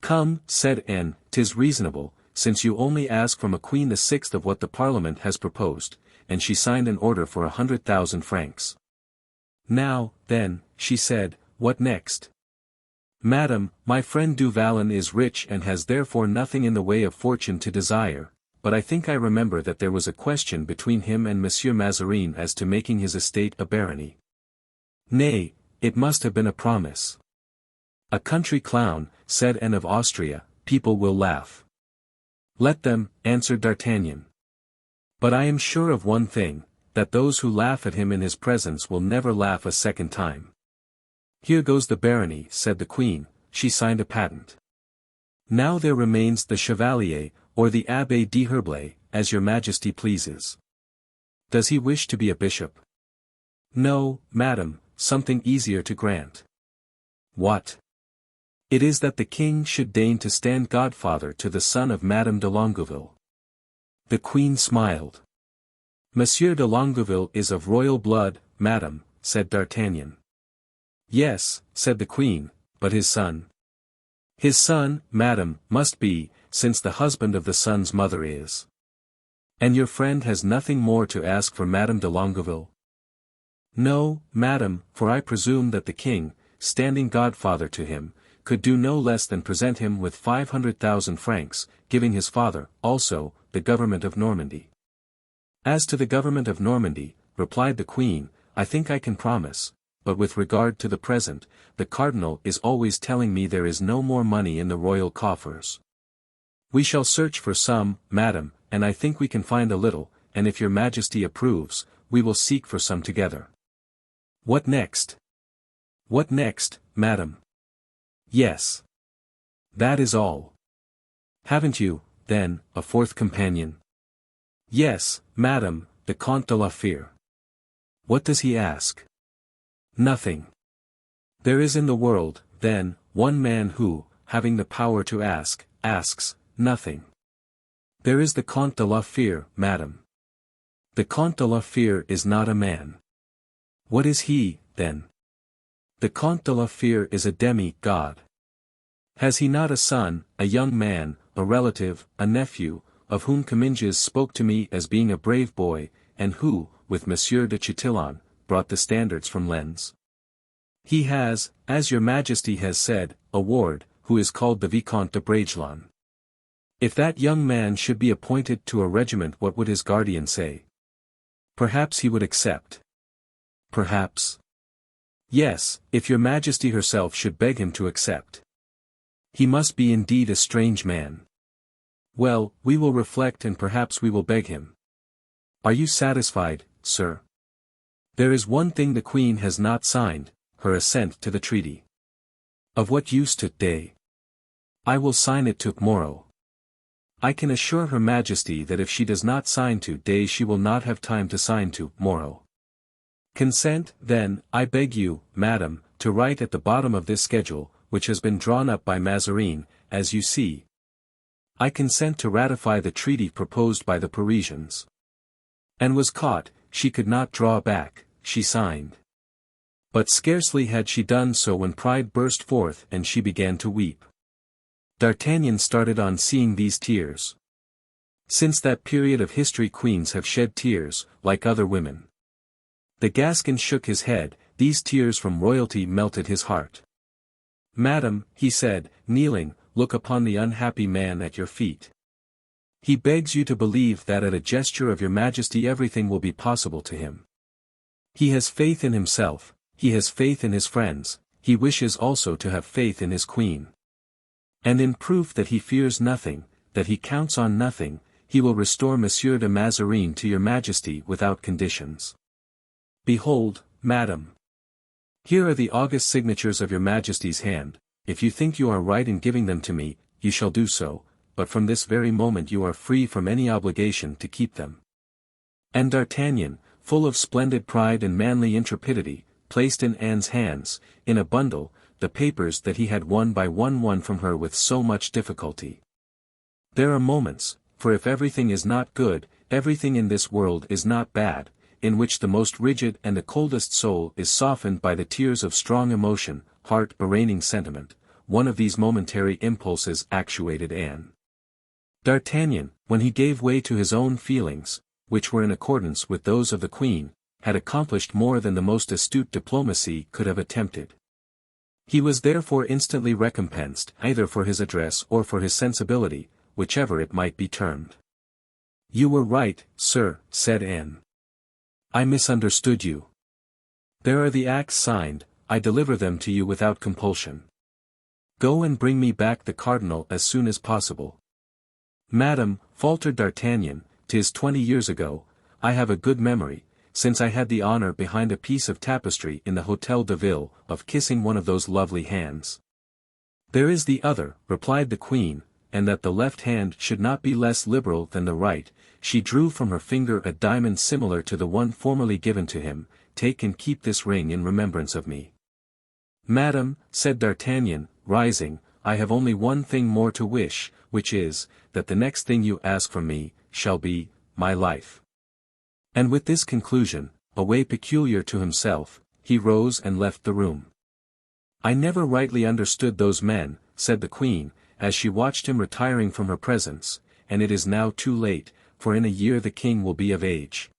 [SPEAKER 1] Come, said Anne, 'tis reasonable, since you only ask from a queen the sixth of what the Parliament has proposed, and she signed an order for 100,000 francs. "Now, then," she said, "what next?" "Madam, my friend Du Vallon is rich and has therefore nothing in the way of fortune to desire, but I think I remember that there was a question between him and Monsieur Mazarin as to making his estate a barony." "Nay, it must have been a promise." "A country clown," said Anne of Austria, "people will laugh." "Let them," answered D'Artagnan. "But I am sure of one thing, that those who laugh at him in his presence will never laugh a second time." "Here goes the barony," said the queen. She signed a patent. "Now there remains the chevalier, or the Abbé d'Herblay, as your majesty pleases." "Does he wish to be a bishop?" "No, madam, something easier to grant." "What?" "It is that the king should deign to stand godfather to the son of Madame de Longueville." The queen smiled. "Monsieur de Longueville is of royal blood, madam," said D'Artagnan. "Yes," said the queen, "but his son?" "His son, madam, must be, since the husband of the son's mother is." "And your friend has nothing more to ask for Madame de Longueville?" "No, madam, for I presume that the king, standing godfather to him, could do no less than present him with 500,000 francs, giving his father, also, the government of Normandy." "As to the government of Normandy," replied the queen, "I think I can promise, but with regard to the present, the cardinal is always telling me there is no more money in the royal coffers." "We shall search for some, madam, and I think we can find a little, and if your majesty approves, we will seek for some together." "What next?" "What next, madam?" "Yes. That is all." "Haven't you, then, a fourth companion?" "Yes, madam, the Comte de la Fere." "What does he ask?" "Nothing." "There is in the world, then, one man who, having the power to ask, asks nothing." "There is the Comte de la Fere, madam." "The Comte de la Fere is not a man." "What is he, then?" "The Comte de la Fere is a demi-god." "Has he not a son, a young man, a relative, a nephew, of whom Comminges spoke to me as being a brave boy, and who, with Monsieur de Chatillon, brought the standards from Lens?" "He has, as your majesty has said, a ward, who is called the Vicomte de Bragelonne." "If that young man should be appointed to a regiment, what would his guardian say?" "Perhaps he would accept." "Perhaps." "Yes, if your majesty herself should beg him to accept." "He must be indeed a strange man." "Well, we will reflect and perhaps we will beg him." "Are you satisfied, sir?" "There is one thing the queen has not signed, her assent to the treaty." "Of what use to-day?" "I will sign it to-morrow." "I can assure her majesty that if she does not sign to-day she will not have time to sign to-morrow." "Consent, then, I beg you, madam, to write at the bottom of this schedule, which has been drawn up by Mazarin, as you see. I consent to ratify the treaty proposed by the Parisians." And was caught, she could not draw back, she signed. But scarcely had she done so when pride burst forth and she began to weep. D'Artagnan started on seeing these tears. Since that period of history queens have shed tears, like other women. The Gascon shook his head, these tears from royalty melted his heart. "Madam," he said, kneeling, "look upon the unhappy man at your feet. He begs you to believe that at a gesture of your majesty everything will be possible to him. He has faith in himself, he has faith in his friends, he wishes also to have faith in his queen. And in proof that he fears nothing, that he counts on nothing, he will restore Monsieur de Mazarin to your majesty without conditions. Behold, madam. Here are the august signatures of your majesty's hand. If you think you are right in giving them to me, you shall do so, but from this very moment you are free from any obligation to keep them." And D'Artagnan, full of splendid pride and manly intrepidity, placed in Anne's hands, in a bundle, the papers that he had one by one won from her with so much difficulty. There are moments, for if everything is not good, everything in this world is not bad, in which the most rigid and the coldest soul is softened by the tears of strong emotion, heart-burning sentiment. One of these momentary impulses actuated Anne. D'Artagnan, when he gave way to his own feelings, which were in accordance with those of the Queen, had accomplished more than the most astute diplomacy could have attempted. He was therefore instantly recompensed, either for his address or for his sensibility, whichever it might be termed. "You were right, sir," said Anne. "I misunderstood you. There are the acts signed, I deliver them to you without compulsion. Go and bring me back the cardinal as soon as possible." "Madam," faltered D'Artagnan, "'tis 20 years ago, I have a good memory, since I had the honor behind a piece of tapestry in the Hôtel de Ville, of kissing one of those lovely hands." "There is the other," replied the Queen, "and that the left hand should not be less liberal than the right." She drew from her finger a diamond similar to the one formerly given to him. "Take and keep this ring in remembrance of me." "Madam," said D'Artagnan, rising, "I have only one thing more to wish, which is, that the next thing you ask from me, shall be, my life." And with this conclusion, a way peculiar to himself, he rose and left the room. "I never rightly understood those men," said the Queen, as she watched him retiring from her presence, "and it is now too late, for in a year the king will be of age."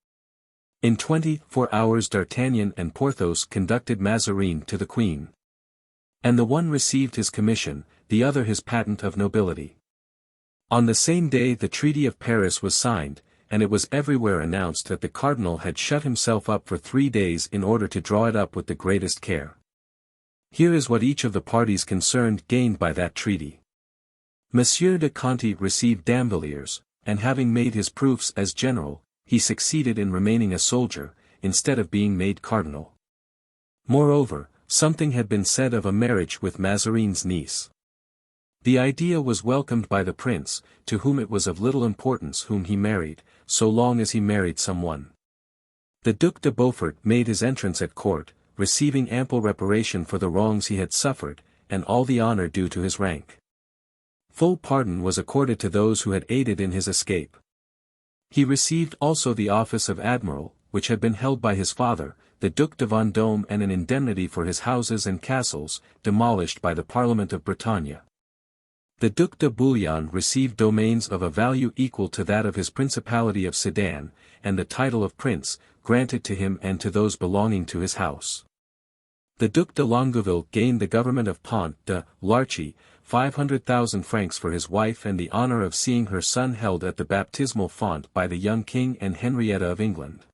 [SPEAKER 1] In 24 hours D'Artagnan and Porthos conducted Mazarin to the Queen. And the one received his commission, the other his patent of nobility. On the same day the Treaty of Paris was signed, and it was everywhere announced that the cardinal had shut himself up for 3 days in order to draw it up with the greatest care. Here is what each of the parties concerned gained by that treaty. Monsieur de Conti received Damvilliers, and having made his proofs as general, he succeeded in remaining a soldier, instead of being made cardinal. Moreover, something had been said of a marriage with Mazarin's niece. The idea was welcomed by the prince, to whom it was of little importance whom he married, so long as he married someone. The Duc de Beaufort made his entrance at court, receiving ample reparation for the wrongs he had suffered, and all the honor due to his rank. Full pardon was accorded to those who had aided in his escape. He received also the office of admiral, which had been held by his father, the Duc de Vendôme, and an indemnity for his houses and castles, demolished by the Parliament of Bretagne. The Duc de Bouillon received domains of a value equal to that of his Principality of Sedan, and the title of prince, granted to him and to those belonging to his house. The Duc de Longueville gained the government of Pont de l'Arche, 500,000 francs for his wife, and the honor of seeing her son held at the baptismal font by the young king and Henrietta of England.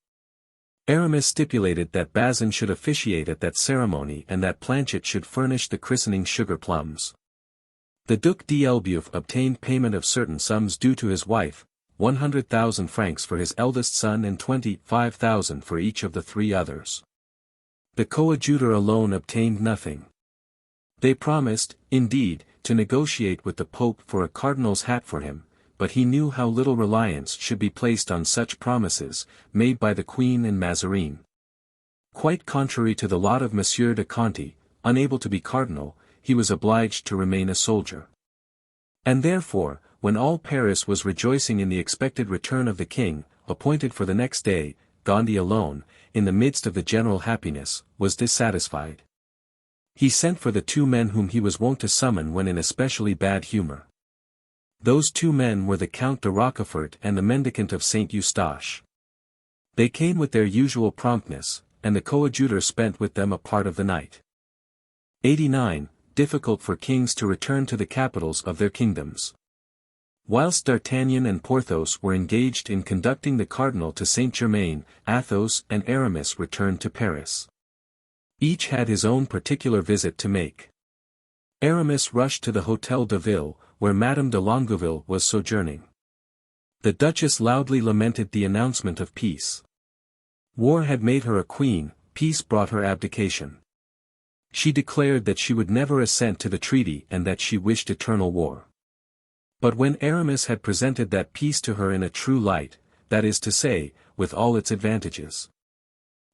[SPEAKER 1] Aramis stipulated that Bazin should officiate at that ceremony and that Planchet should furnish the christening sugar plums. The Duc d'Elbeuf obtained payment of certain sums due to his wife, 100,000 francs for his eldest son and 25,000 for each of the 3 others. The coadjutor alone obtained nothing. They promised, indeed, to negotiate with the Pope for a cardinal's hat for him, but he knew how little reliance should be placed on such promises, made by the Queen and Mazarin. Quite contrary to the lot of Monsieur de Conti, unable to be cardinal, he was obliged to remain a soldier. And therefore, when all Paris was rejoicing in the expected return of the king, appointed for the next day, Gondi alone, in the midst of the general happiness, was dissatisfied. He sent for the 2 men whom he was wont to summon when in especially bad humor. Those 2 men were the Count de Rochefort and the mendicant of Saint Eustache. They came with their usual promptness, and the coadjutor spent with them a part of the night. 89. Difficult for kings to return to the capitals of their kingdoms. Whilst D'Artagnan and Porthos were engaged in conducting the cardinal to Saint-Germain, Athos and Aramis returned to Paris. Each had his own particular visit to make. Aramis rushed to the Hôtel de Ville, where Madame de Longueville was sojourning. The Duchess loudly lamented the announcement of peace. War had made her a queen, peace brought her abdication. She declared that she would never assent to the treaty and that she wished eternal war. But when Aramis had presented that peace to her in a true light, that is to say, with all its advantages.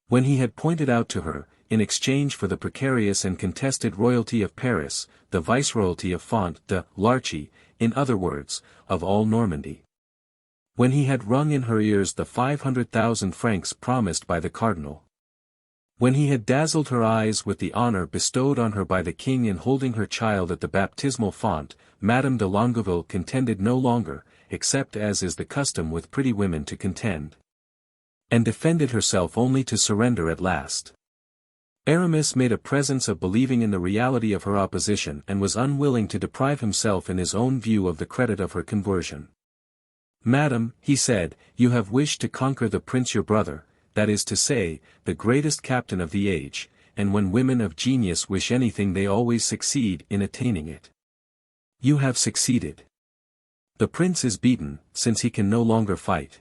[SPEAKER 1] When he had pointed out to her, in exchange for the precarious and contested royalty of Paris, the viceroyalty of Font de l'Arche, in other words, of all Normandy. When he had rung in her ears the 500,000 francs promised by the cardinal. When he had dazzled her eyes with the honor bestowed on her by the king in holding her child at the baptismal font, Madame de Longueville contended no longer, except as is the custom with pretty women to contend. and defended herself only to surrender at last. Aramis made a presence of believing in the reality of her opposition and was unwilling to deprive himself in his own view of the credit of her conversion. "Madam," he said, "you have wished to conquer the prince your brother, that is to say, the greatest captain of the age, and when women of genius wish anything they always succeed in attaining it. You have succeeded. The prince is beaten, since he can no longer fight.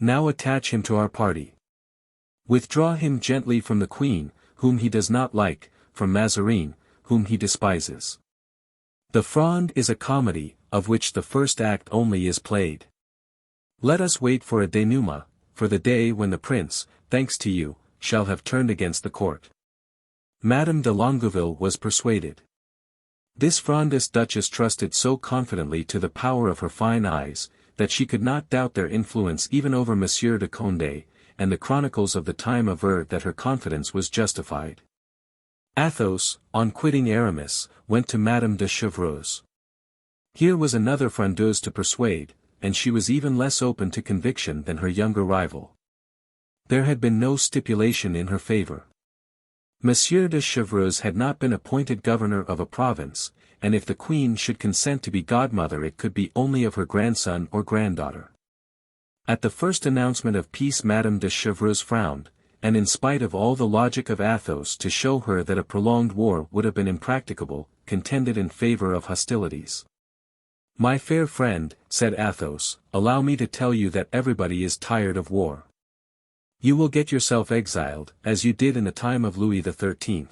[SPEAKER 1] Now attach him to our party. Withdraw him gently from the queen, whom he does not like, from Mazarin, whom he despises. The Fronde is a comedy, of which the first act only is played. Let us wait for a denouement, for the day when the prince, thanks to you, shall have turned against the court." Madame de Longueville was persuaded. This Frondist duchess trusted so confidently to the power of her fine eyes, that she could not doubt their influence even over Monsieur de Condé, and the chronicles of the time aver that her confidence was justified. Athos, on quitting Aramis, went to Madame de Chevreuse. Here was another Frondeuse to persuade, and she was even less open to conviction than her younger rival. There had been no stipulation in her favor. Monsieur de Chevreuse had not been appointed governor of a province, and if the queen should consent to be godmother it could be only of her grandson or granddaughter. At the first announcement of peace Madame de Chevreuse frowned, and in spite of all the logic of Athos to show her that a prolonged war would have been impracticable, contended in favor of hostilities. "My fair friend," said Athos, "allow me to tell you that everybody is tired of war. You will get yourself exiled, as you did in the time of Louis XIII.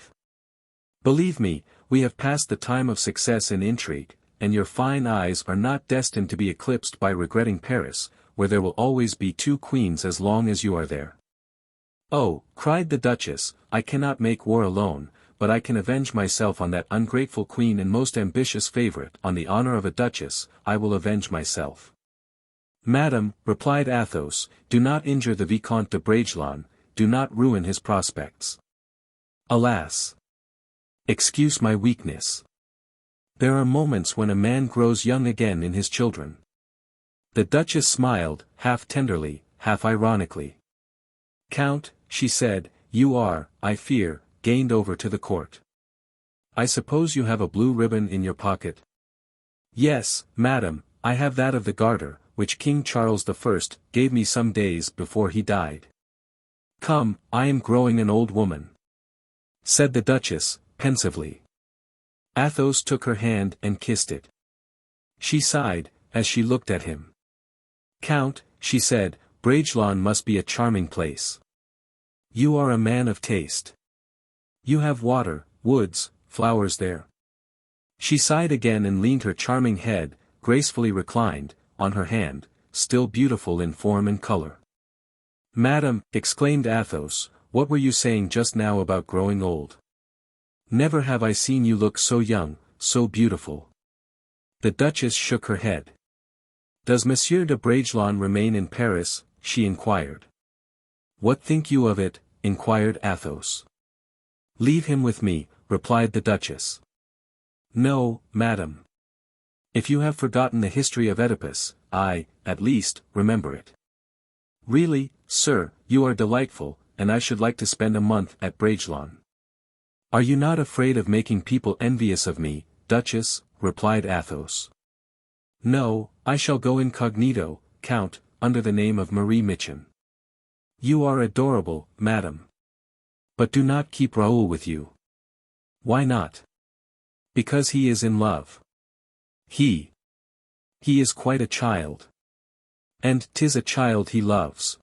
[SPEAKER 1] Believe me, we have passed the time of success in intrigue, and your fine eyes are not destined to be eclipsed by regretting Paris, where there will always be two queens as long as you are there." "Oh," cried the duchess, "I cannot make war alone, but I can avenge myself on that ungrateful queen and most ambitious favorite. On the honor of a duchess, I will avenge myself." "Madam," replied Athos, "do not injure the Vicomte de Bragelonne, do not ruin his prospects." "Alas! Excuse my weakness. There are moments when a man grows young again in his children." The duchess smiled, half tenderly, half ironically. "Count," she said, "you are, I fear, gained over to the court. I suppose you have a blue ribbon in your pocket?" "Yes, madam, I have that of the Garter, which King Charles I gave me some days before he died." "Come, I am growing an old woman," said the duchess, pensively. Athos took her hand and kissed it. She sighed, as she looked at him. "Count," she said, "Bragelonne must be a charming place. You are a man of taste. You have water, woods, flowers there." She sighed again and leaned her charming head, gracefully reclined, on her hand, still beautiful in form and color. "Madam," exclaimed Athos, "what were you saying just now about growing old? Never have I seen you look so young, so beautiful." The duchess shook her head. "Does Monsieur de Bragelonne remain in Paris?" she inquired. "What think you of it?" inquired Athos. "Leave him with me," replied the duchess. "No, madam. If you have forgotten the history of Oedipus, I, at least, remember it. Really, sir, you are delightful, and I should like to spend a month at Bragelonne." "Are you not afraid of making people envious of me, duchess?" replied Athos. "No, I shall go incognito, count, under the name of Marie Michon." "You are adorable, madam. But do not keep Raoul with you." "Why not?" "Because he is in love. He is quite a child. And 'tis a child he loves."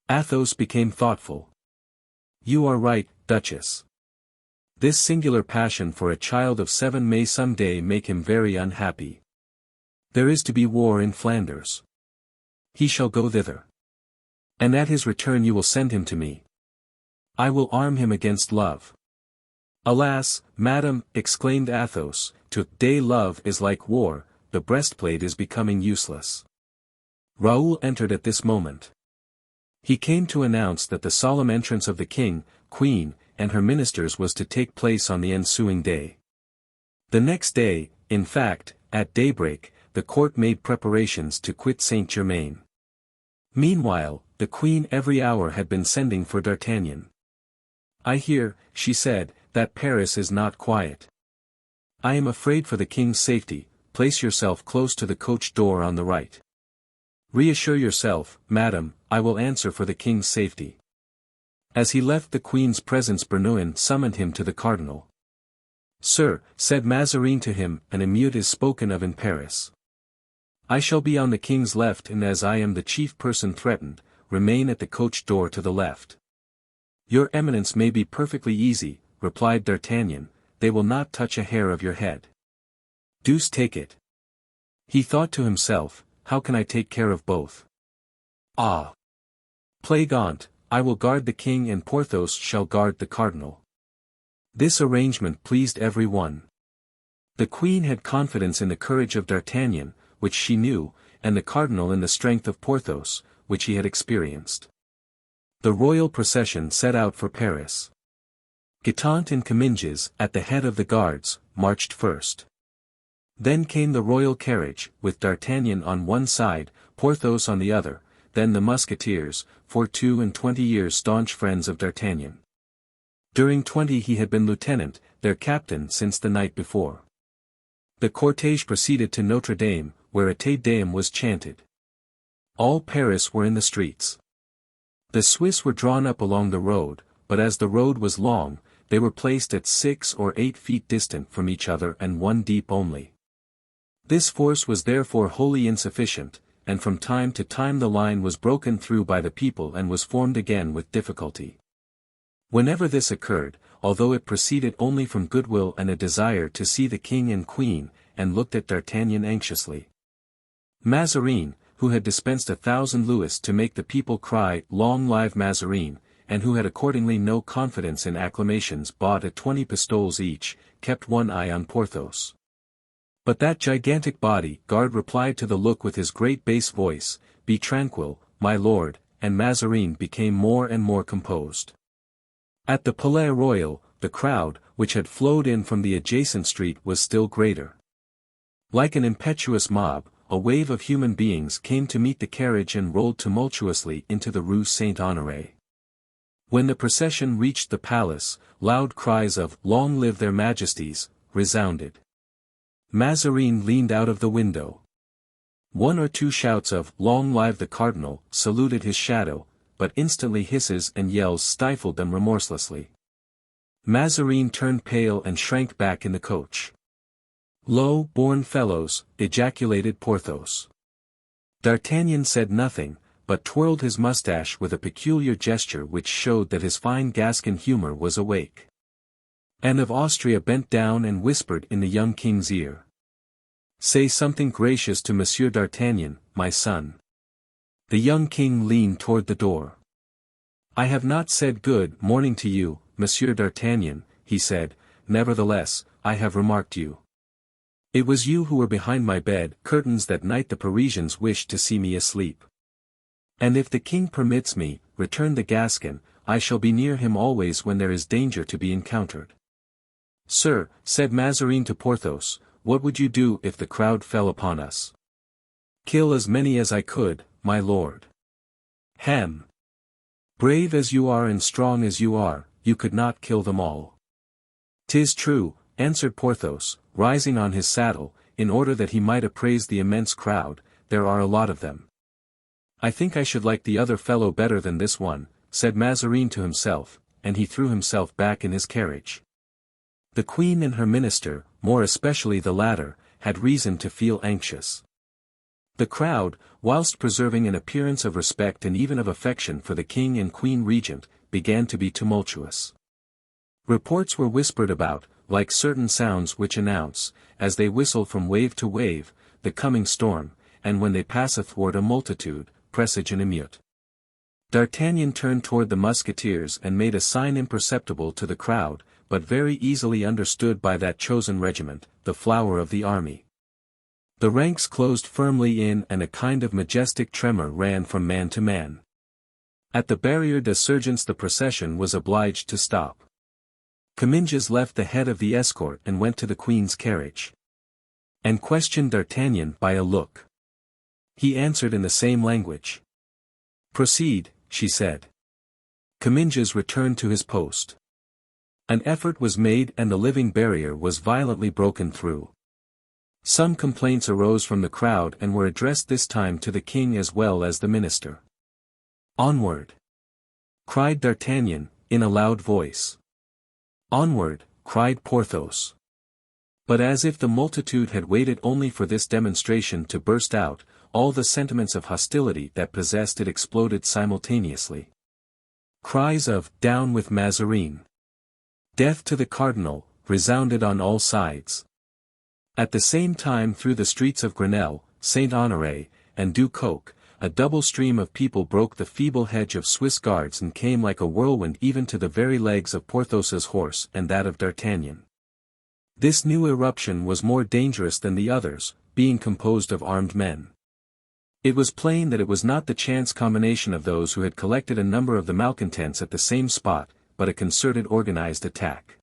[SPEAKER 1] Athos became thoughtful. "You are right, duchess. This singular passion for a child of 7 may some day make him very unhappy. There is to be war in Flanders. He shall go thither. And at his return you will send him to me. I will arm him against love." "Alas, madam," exclaimed Athos, "today love is like war, the breastplate is becoming useless." Raoul entered at this moment. He came to announce that the solemn entrance of the king, queen, and her ministers was to take place on the ensuing day. The next day, in fact, at daybreak, the court made preparations to quit Saint-Germain. Meanwhile, the queen every hour had been sending for D'Artagnan. "I hear," she said, "that Paris is not quiet. I am afraid for the king's safety. Place yourself close to the coach door on the right." "Reassure yourself, madam, I will answer for the king's safety." As he left the queen's presence, Bernouin summoned him to the cardinal. "Sir," said Mazarin to him, "an emeute is spoken of in Paris. I shall be on the king's left, and as I am the chief person threatened, remain at the coach door to the left." "Your eminence may be perfectly easy," replied D'Artagnan, "they will not touch a hair of your head." "Deuce take it." He thought to himself, "How can I take care of both? Ah! Plague on't, I will guard the king and Porthos shall guard the cardinal." This arrangement pleased every one. The queen had confidence in the courage of D'Artagnan, which she knew, and the cardinal in the strength of Porthos, which he had experienced. The royal procession set out for Paris. Guitant and Comminges, at the head of the guards, marched first. Then came the royal carriage, with D'Artagnan on one side, Porthos on the other, then the Musketeers, for 22 years staunch friends of D'Artagnan. During 20 he had been lieutenant, their captain since the night before. The cortège proceeded to Notre Dame, where a Te Deum was chanted. All Paris were in the streets. The Swiss were drawn up along the road, but as the road was long, they were placed at 6 or 8 feet distant from each other and 1 deep only. This force was therefore wholly insufficient, and from time to time the line was broken through by the people and was formed again with difficulty. Whenever this occurred, although it proceeded only from goodwill and a desire to see the king and queen, and looked at D'Artagnan anxiously, Mazarin, who had dispensed 1,000 louis to make the people cry "Long live Mazarin," and who had accordingly no confidence in acclamations bought at 20 pistoles each, kept one eye on Porthos. But that gigantic body guard replied to the look with his great bass voice, "Be tranquil, my lord," and Mazarin became more and more composed. At the Palais Royal, the crowd, which had flowed in from the adjacent street, was still greater. Like an impetuous mob, a wave of human beings came to meet the carriage and rolled tumultuously into the Rue Saint-Honoré. When the procession reached the palace, loud cries of "Long live their majesties" resounded. Mazarin leaned out of the window. 1 or 2 shouts of "Long live the cardinal" saluted his shadow, but instantly hisses and yells stifled them remorselessly. Mazarin turned pale and shrank back in the coach. "Low-born fellows," ejaculated Porthos. D'Artagnan said nothing, but twirled his moustache with a peculiar gesture which showed that his fine Gascon humor was awake. Anne of Austria bent down and whispered in the young king's ear. "Say something gracious to Monsieur D'Artagnan, my son." The young king leaned toward the door. "I have not said good morning to you, Monsieur D'Artagnan," he said, "nevertheless, I have remarked you. It was you who were behind my bed curtains that night. The Parisians wished to see me asleep. And if the king permits me," returned the Gascon, "I shall be near him always when there is danger to be encountered." "Sir," said Mazarin to Porthos, "what would you do if the crowd fell upon us?" "Kill as many as I could, my lord." "Hem! Brave as you are and strong as you are, you could not kill them all." "'Tis true," answered Porthos, rising on his saddle, in order that he might appraise the immense crowd, "there are a lot of them." "I think I should like the other fellow better than this one," said Mazarin to himself, and he threw himself back in his carriage. The queen and her minister, more especially the latter, had reason to feel anxious. The crowd, whilst preserving an appearance of respect and even of affection for the king and queen regent, began to be tumultuous. Reports were whispered about, like certain sounds which announce, as they whistle from wave to wave, the coming storm, and when they pass athwart a multitude, presage an emeute. D'Artagnan turned toward the Musketeers and made a sign imperceptible to the crowd, but very easily understood by that chosen regiment, the flower of the army. The ranks closed firmly in and a kind of majestic tremor ran from man to man. At the Barrière des Sergents the procession was obliged to stop. Comminges left the head of the escort and went to the queen's carriage. And questioned D'Artagnan by a look. He answered in the same language. Proceed, she said. Comminges returned to his post. An effort was made and the living barrier was violently broken through. Some complaints arose from the crowd and were addressed this time to the king as well as the minister. "Onward!" cried D'Artagnan, in a loud voice. "Onward!" cried Porthos. But as if the multitude had waited only for this demonstration to burst out, all the sentiments of hostility that possessed it exploded simultaneously. Cries of "Down with Mazarin!" "Death to the cardinal!" resounded on all sides. At the same time through the streets of Grenelle, Saint-Honoré, and Du Coq, a double stream of people broke the feeble hedge of Swiss guards and came like a whirlwind even to the very legs of Porthos's horse and that of D'Artagnan. This new eruption was more dangerous than the others, being composed of armed men. It was plain that it was not the chance combination of those who had collected a number of the malcontents at the same spot, but a concerted organized attack.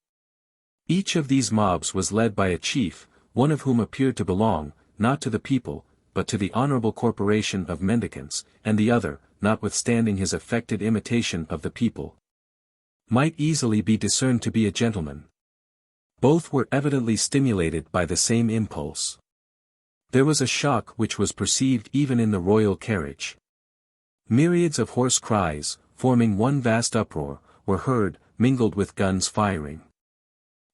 [SPEAKER 1] Each of these mobs was led by a chief, one of whom appeared to belong, not to the people, but to the honorable corporation of mendicants, and the other, notwithstanding his affected imitation of the people, might easily be discerned to be a gentleman. Both were evidently stimulated by the same impulse. There was a shock which was perceived even in the royal carriage. Myriads of hoarse cries, forming one vast uproar, were heard, mingled with guns firing.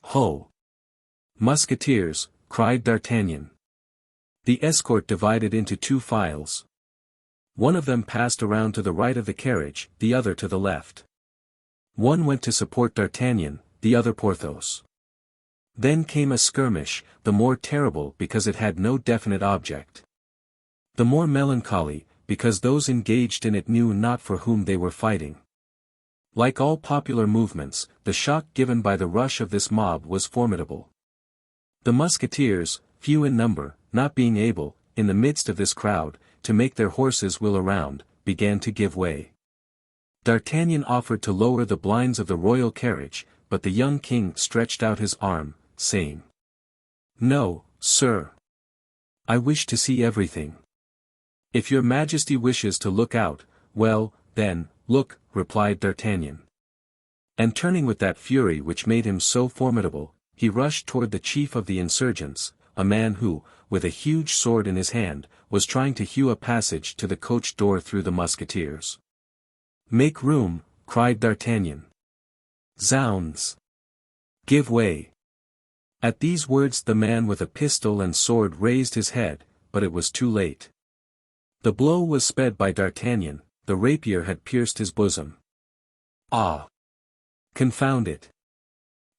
[SPEAKER 1] "Ho! Musketeers!" cried D'Artagnan. The escort divided into two files. One of them passed around to the right of the carriage, the other to the left. One went to support D'Artagnan, the other Porthos. Then came a skirmish, the more terrible because it had no definite object. The more melancholy, because those engaged in it knew not for whom they were fighting. Like all popular movements, the shock given by the rush of this mob was formidable. The musketeers, few in number, not being able, in the midst of this crowd, to make their horses wheel around, began to give way. D'Artagnan offered to lower the blinds of the royal carriage, but the young king stretched out his arm, saying, "No, sir. I wish to see everything. If your majesty wishes to look out, well, then, look," replied D'Artagnan. And turning with that fury which made him so formidable, he rushed toward the chief of the insurgents, a man who, with a huge sword in his hand, was trying to hew a passage to the coach door through the musketeers. "Make room," cried D'Artagnan. "Zounds! Give way!" At these words the man with a pistol and sword raised his head, but it was too late. The blow was sped by D'Artagnan, the rapier had pierced his bosom. "Ah! Confound it!"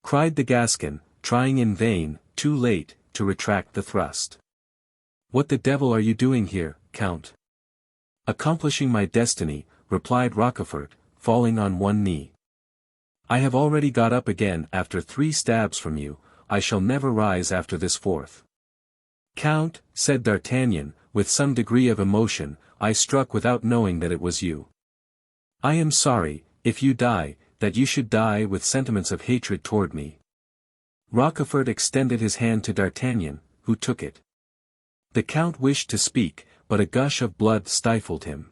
[SPEAKER 1] cried the Gascon, trying in vain, too late, to retract the thrust. "What the devil are you doing here, Count?" "Accomplishing my destiny," replied Rochefort, falling on one knee. "I have already got up again after 3 stabs from you, I shall never rise after this 4th. "Count," said D'Artagnan, with some degree of emotion, "I struck without knowing that it was you. I am sorry, if you die, that you should die with sentiments of hatred toward me." Rochefort extended his hand to D'Artagnan, who took it. The count wished to speak, but a gush of blood stifled him.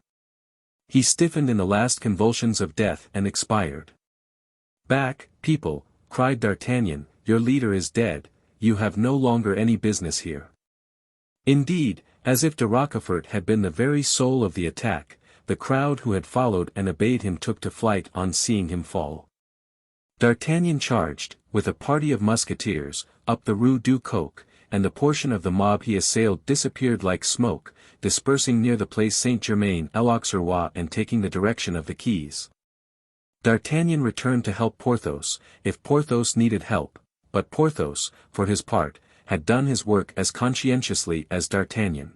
[SPEAKER 1] He stiffened in the last convulsions of death and expired. "Back, people," cried D'Artagnan, "your leader is dead, you have no longer any business here." Indeed, as if de Rochefort had been the very soul of the attack, the crowd who had followed and obeyed him took to flight on seeing him fall. D'Artagnan charged, with a party of musketeers, up the Rue du Coq, and the portion of the mob he assailed disappeared like smoke, dispersing near the place Saint-Germain-l'Auxerrois and taking the direction of the quays. D'Artagnan returned to help Porthos, if Porthos needed help, but Porthos, for his part, had done his work as conscientiously as D'Artagnan.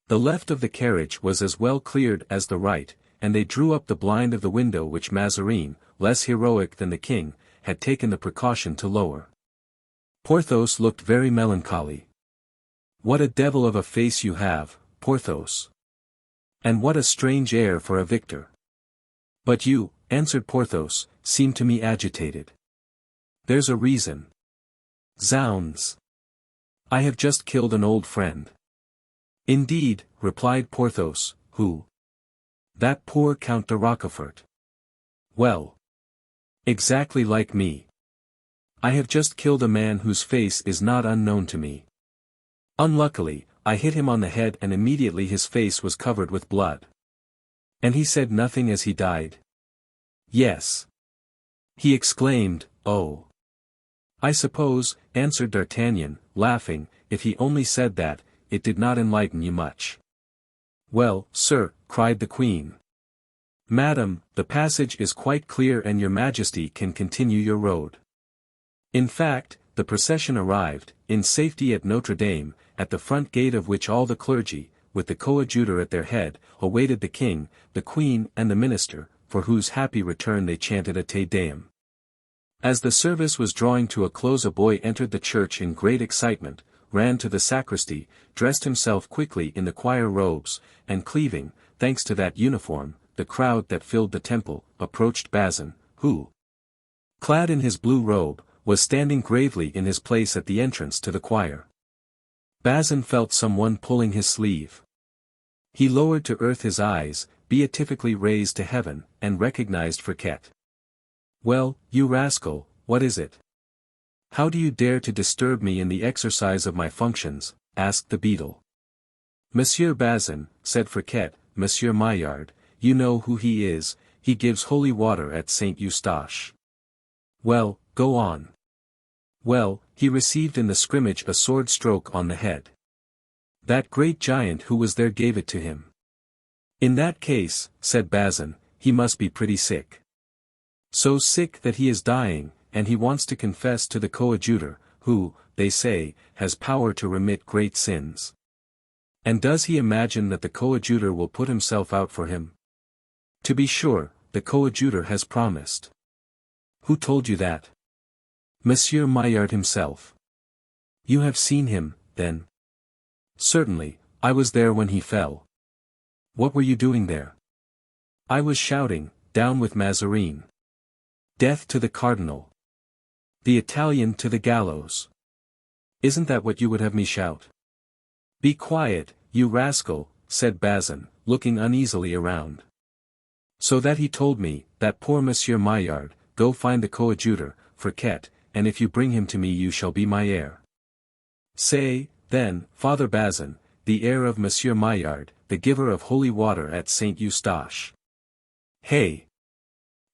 [SPEAKER 1] The left of the carriage was as well cleared as the right, and they drew up the blind of the window which Mazarin, less heroic than the king, had taken the precaution to lower. Porthos looked very melancholy. "What a devil of a face you have, Porthos! And what a strange air for a victor!" "But you," answered Porthos, "seem to me agitated." "There's a reason." "Zounds! I have just killed an old friend." "Indeed," replied Porthos, "who?" That poor Count de Rochefort. Well. Exactly like me. I have just killed a man whose face is not unknown to me. Unluckily, I hit him on the head and immediately his face was covered with blood. And he said nothing as he died? Yes. He exclaimed, "Oh." I suppose, answered D'Artagnan, laughing, if he only said that, it did not enlighten you much. Well, sir, cried the queen. Madam, the passage is quite clear and your majesty can continue your road. In fact, the procession arrived, in safety at Notre Dame, at the front gate of which all the clergy, with the coadjutor at their head, awaited the king, the queen and the minister, for whose happy return they chanted a Te Deum. As the service was drawing to a close a boy entered the church in great excitement, ran to the sacristy, dressed himself quickly in the choir robes, and cleaving, thanks to that uniform, the crowd that filled the temple, approached Bazin, who, clad in his blue robe, was standing gravely in his place at the entrance to the choir. Bazin felt someone pulling his sleeve. He lowered to earth his eyes, beatifically raised to heaven, and recognized Fouquet. "Well, you rascal, what is it? How do you dare to disturb me in the exercise of my functions?" asked the beadle. "Monsieur Bazin," said Fouquet, "Monsieur Maillard, you know who he is, he gives holy water at Saint Eustache." "Well, go on." "Well, he received in the scrimmage a sword stroke on the head. That great giant who was there gave it to him." "In that case," said Bazin, "he must be pretty sick. So sick that he is dying, and he wants to confess to the coadjutor, who, they say, has power to remit great sins. And does he imagine that the coadjutor will put himself out for him? To be sure, the coadjutor has promised." "Who told you that?" "Monsieur Maillard himself." "You have seen him, then?" "Certainly, I was there when he fell." "What were you doing there?" "I was shouting, 'Down with Mazarin! Death to the cardinal! The Italian to the gallows!' Isn't that what you would have me shout?" "Be quiet, you rascal," said Bazin, looking uneasily around. "So that he told me, that poor Monsieur Maillard, go find the coadjutor, Fouquet, and if you bring him to me you shall be my heir." "Say, then, Father Bazin, the heir of Monsieur Maillard, the giver of holy water at Saint Eustache." "Hey!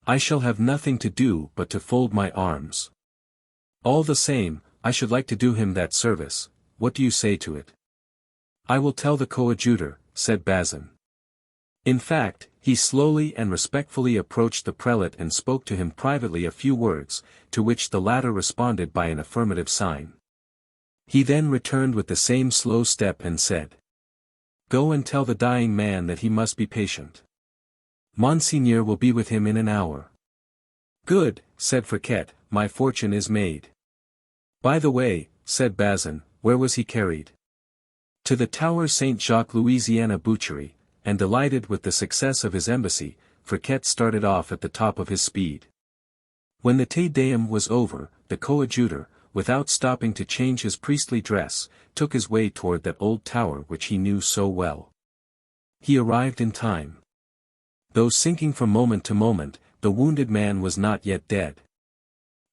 [SPEAKER 1] I shall have nothing to do but to fold my arms. All the same, I should like to do him that service. What do you say to it?" "I will tell the coadjutor," said Bazin. In fact, he slowly and respectfully approached the prelate and spoke to him privately a few words, to which the latter responded by an affirmative sign. He then returned with the same slow step and said, "Go and tell the dying man that he must be patient. Monseigneur will be with him in an hour." "Good," said Fouquet, "my fortune is made." "By the way," said Bazin, "where was he carried?" "To the Tower Saint Jacques Louisiana Butchery," and delighted with the success of his embassy, Fouquet started off at the top of his speed. When the Te Deum was over, the coadjutor, without stopping to change his priestly dress, took his way toward that old tower which he knew so well. He arrived in time. Though sinking from moment to moment, the wounded man was not yet dead.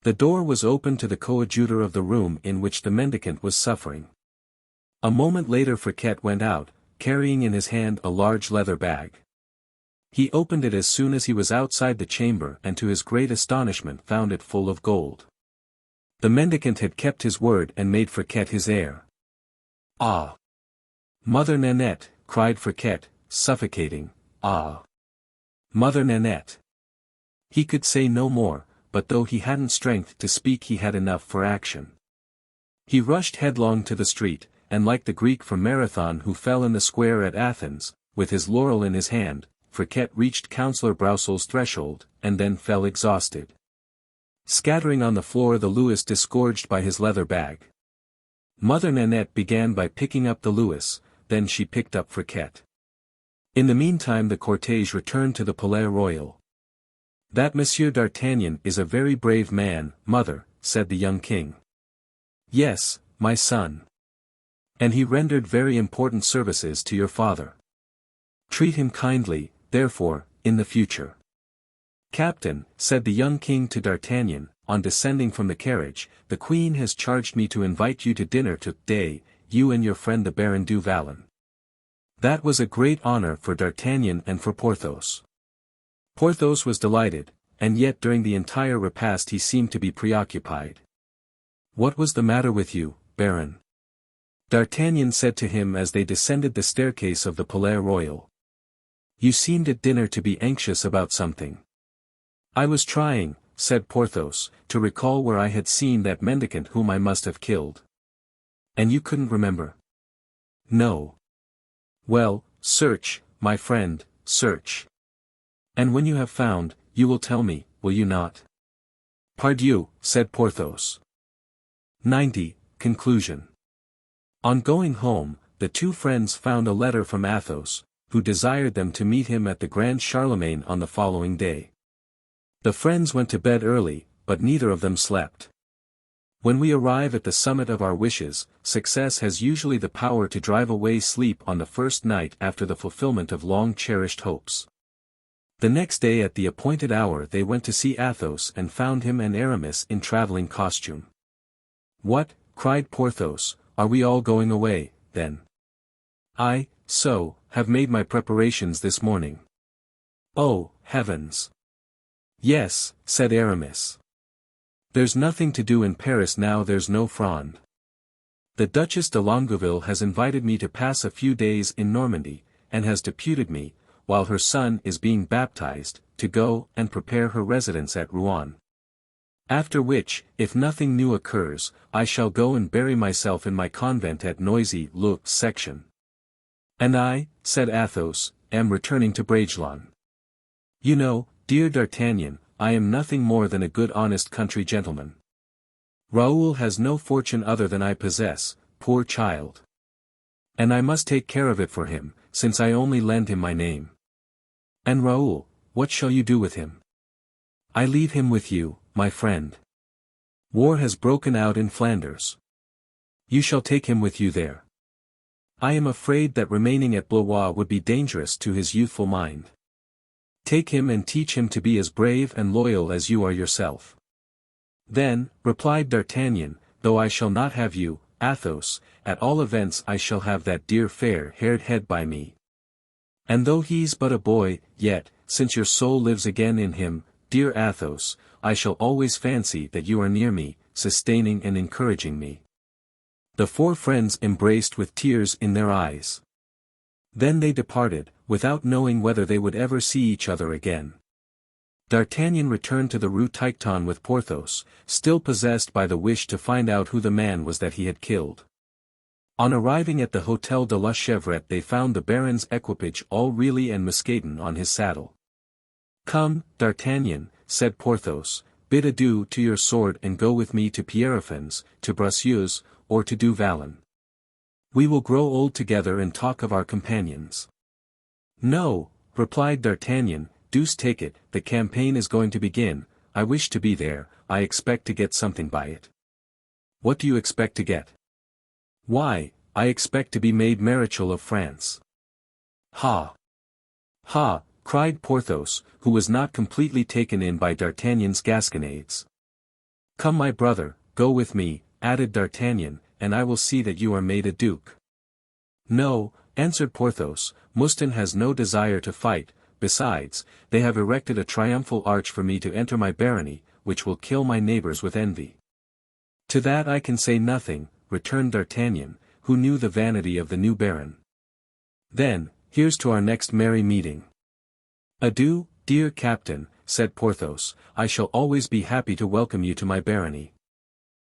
[SPEAKER 1] The door was opened to the coadjutor of the room in which the mendicant was suffering. A moment later Fouquet went out, carrying in his hand a large leather bag. He opened it as soon as he was outside the chamber and to his great astonishment found it full of gold. The mendicant had kept his word and made Fouquet his heir. "Ah! Mother Nanette," cried Fouquet, suffocating, "ah! Mother Nanette!" He could say no more, but though he hadn't strength to speak he had enough for action. He rushed headlong to the street, and like the Greek from Marathon who fell in the square at Athens, with his laurel in his hand, Fouquet reached Councillor Broussel's threshold, and then fell exhausted. Scattering on the floor the louis disgorged by his leather bag. Mother Nanette began by picking up the louis, then she picked up Fouquet. In the meantime the cortège returned to the Palais Royal. "That Monsieur d'Artagnan is a very brave man, mother," said the young king. "Yes, my son. And he rendered very important services to your father. Treat him kindly, therefore, in the future. Captain, said the young king to D'Artagnan, on descending from the carriage, the queen has charged me to invite you to dinner today, you and your friend the Baron du Vallon. That was a great honor for D'Artagnan and for Porthos. Porthos was delighted, and yet during the entire repast he seemed to be preoccupied. What was the matter with you, Baron? D'Artagnan said to him as they descended the staircase of the Palais Royal. You seemed at dinner to be anxious about something. I was trying, said Porthos, to recall where I had seen that mendicant whom I must have killed. And you couldn't remember? No. Well, search, my friend, search. And when you have found, you will tell me, will you not? Pardieu, said Porthos. 90. Conclusion. On going home, the two friends found a letter from Athos, who desired them to meet him at the Grand Charlemagne on the following day. The friends went to bed early, but neither of them slept. When we arrive at the summit of our wishes, success has usually the power to drive away sleep on the first night after the fulfillment of long-cherished hopes. The next day at the appointed hour they went to see Athos and found him and Aramis in traveling costume. What, cried Porthos, are we all going away, then? Have made my preparations this morning. Oh, heavens! Yes, said Aramis. There's nothing to do in Paris now there's no Fronde. The Duchess de Longueville has invited me to pass a few days in Normandy, and has deputed me, while her son is being baptized, to go and prepare her residence at Rouen. After which, if nothing new occurs, I shall go and bury myself in my convent at Noisy-le section. And I, said Athos, am returning to Bragelonne. You know, dear D'Artagnan, I am nothing more than a good honest country gentleman. Raoul has no fortune other than I possess, poor child. And I must take care of it for him, since I only lend him my name. And Raoul, what shall you do with him? I leave him with you, my friend. War has broken out in Flanders. You shall take him with you there. I am afraid that remaining at Blois would be dangerous to his youthful mind. Take him and teach him to be as brave and loyal as you are yourself. Then, replied D'Artagnan, though I shall not have you, Athos, at all events I shall have that dear fair-haired head by me. And though he's but a boy, yet, since your soul lives again in him, dear Athos, I shall always fancy that you are near me, sustaining and encouraging me. The four friends embraced with tears in their eyes. Then they departed, without knowing whether they would ever see each other again. D'Artagnan returned to the Rue Tiquetonne with Porthos, still possessed by the wish to find out who the man was that he had killed. On arriving at the Hôtel de la Chevrette they found the Baron's equipage all ready and Mousqueton on his saddle. Come, D'Artagnan, said Porthos, bid adieu to your sword and go with me to Pierrefonds, to Bracieux, or to Du Vallon. We will grow old together and talk of our companions. No, replied D'Artagnan, deuce take it, the campaign is going to begin, I wish to be there, I expect to get something by it. What do you expect to get? Why, I expect to be made Marechal of France. Ha! Ha! Cried Porthos, who was not completely taken in by D'Artagnan's gasconades. Come my brother, go with me, added D'Artagnan, and I will see that you are made a duke. No, answered Porthos, Mouston has no desire to fight, besides, they have erected a triumphal arch for me to enter my barony, which will kill my neighbors with envy. To that I can say nothing, returned D'Artagnan, who knew the vanity of the new baron. Then, here's to our next merry meeting. Adieu, dear captain, said Porthos, I shall always be happy to welcome you to my barony.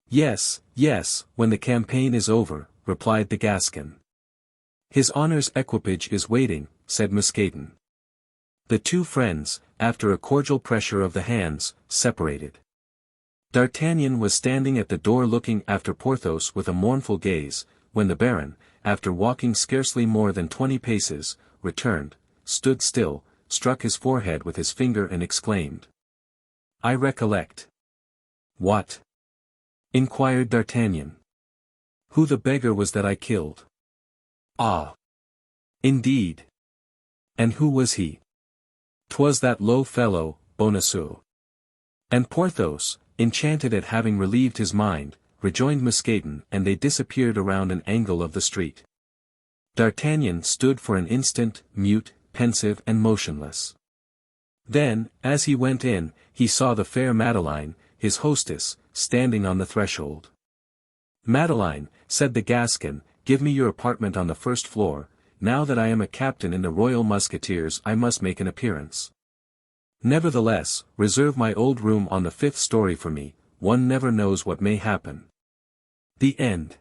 [SPEAKER 1] Yes, when the campaign is over, replied the Gascon. His honor's equipage is waiting, said Mousqueton. The two friends, after a cordial pressure of the hands, separated. D'Artagnan was standing at the door looking after Porthos with a mournful gaze, when the Baron, after walking scarcely more than 20 paces, returned, stood still, struck his forehead with his finger and exclaimed. I recollect. What? Inquired D'Artagnan. Who the beggar was that I killed? Ah! Indeed! And who was he? 'Twas that low fellow, Bonacieux. And Porthos, enchanted at having relieved his mind, rejoined Mousqueton, and they disappeared around an angle of the street. D'Artagnan stood for an instant, mute, pensive and motionless. Then, as he went in, he saw the fair Madeleine, his hostess, standing on the threshold. "Madeleine," said the Gascon, "give me your apartment on the first floor. Now that I am a captain in the Royal Musketeers I must make an appearance. Nevertheless, reserve my old room on the 5th story for me, one never knows what may happen." The End.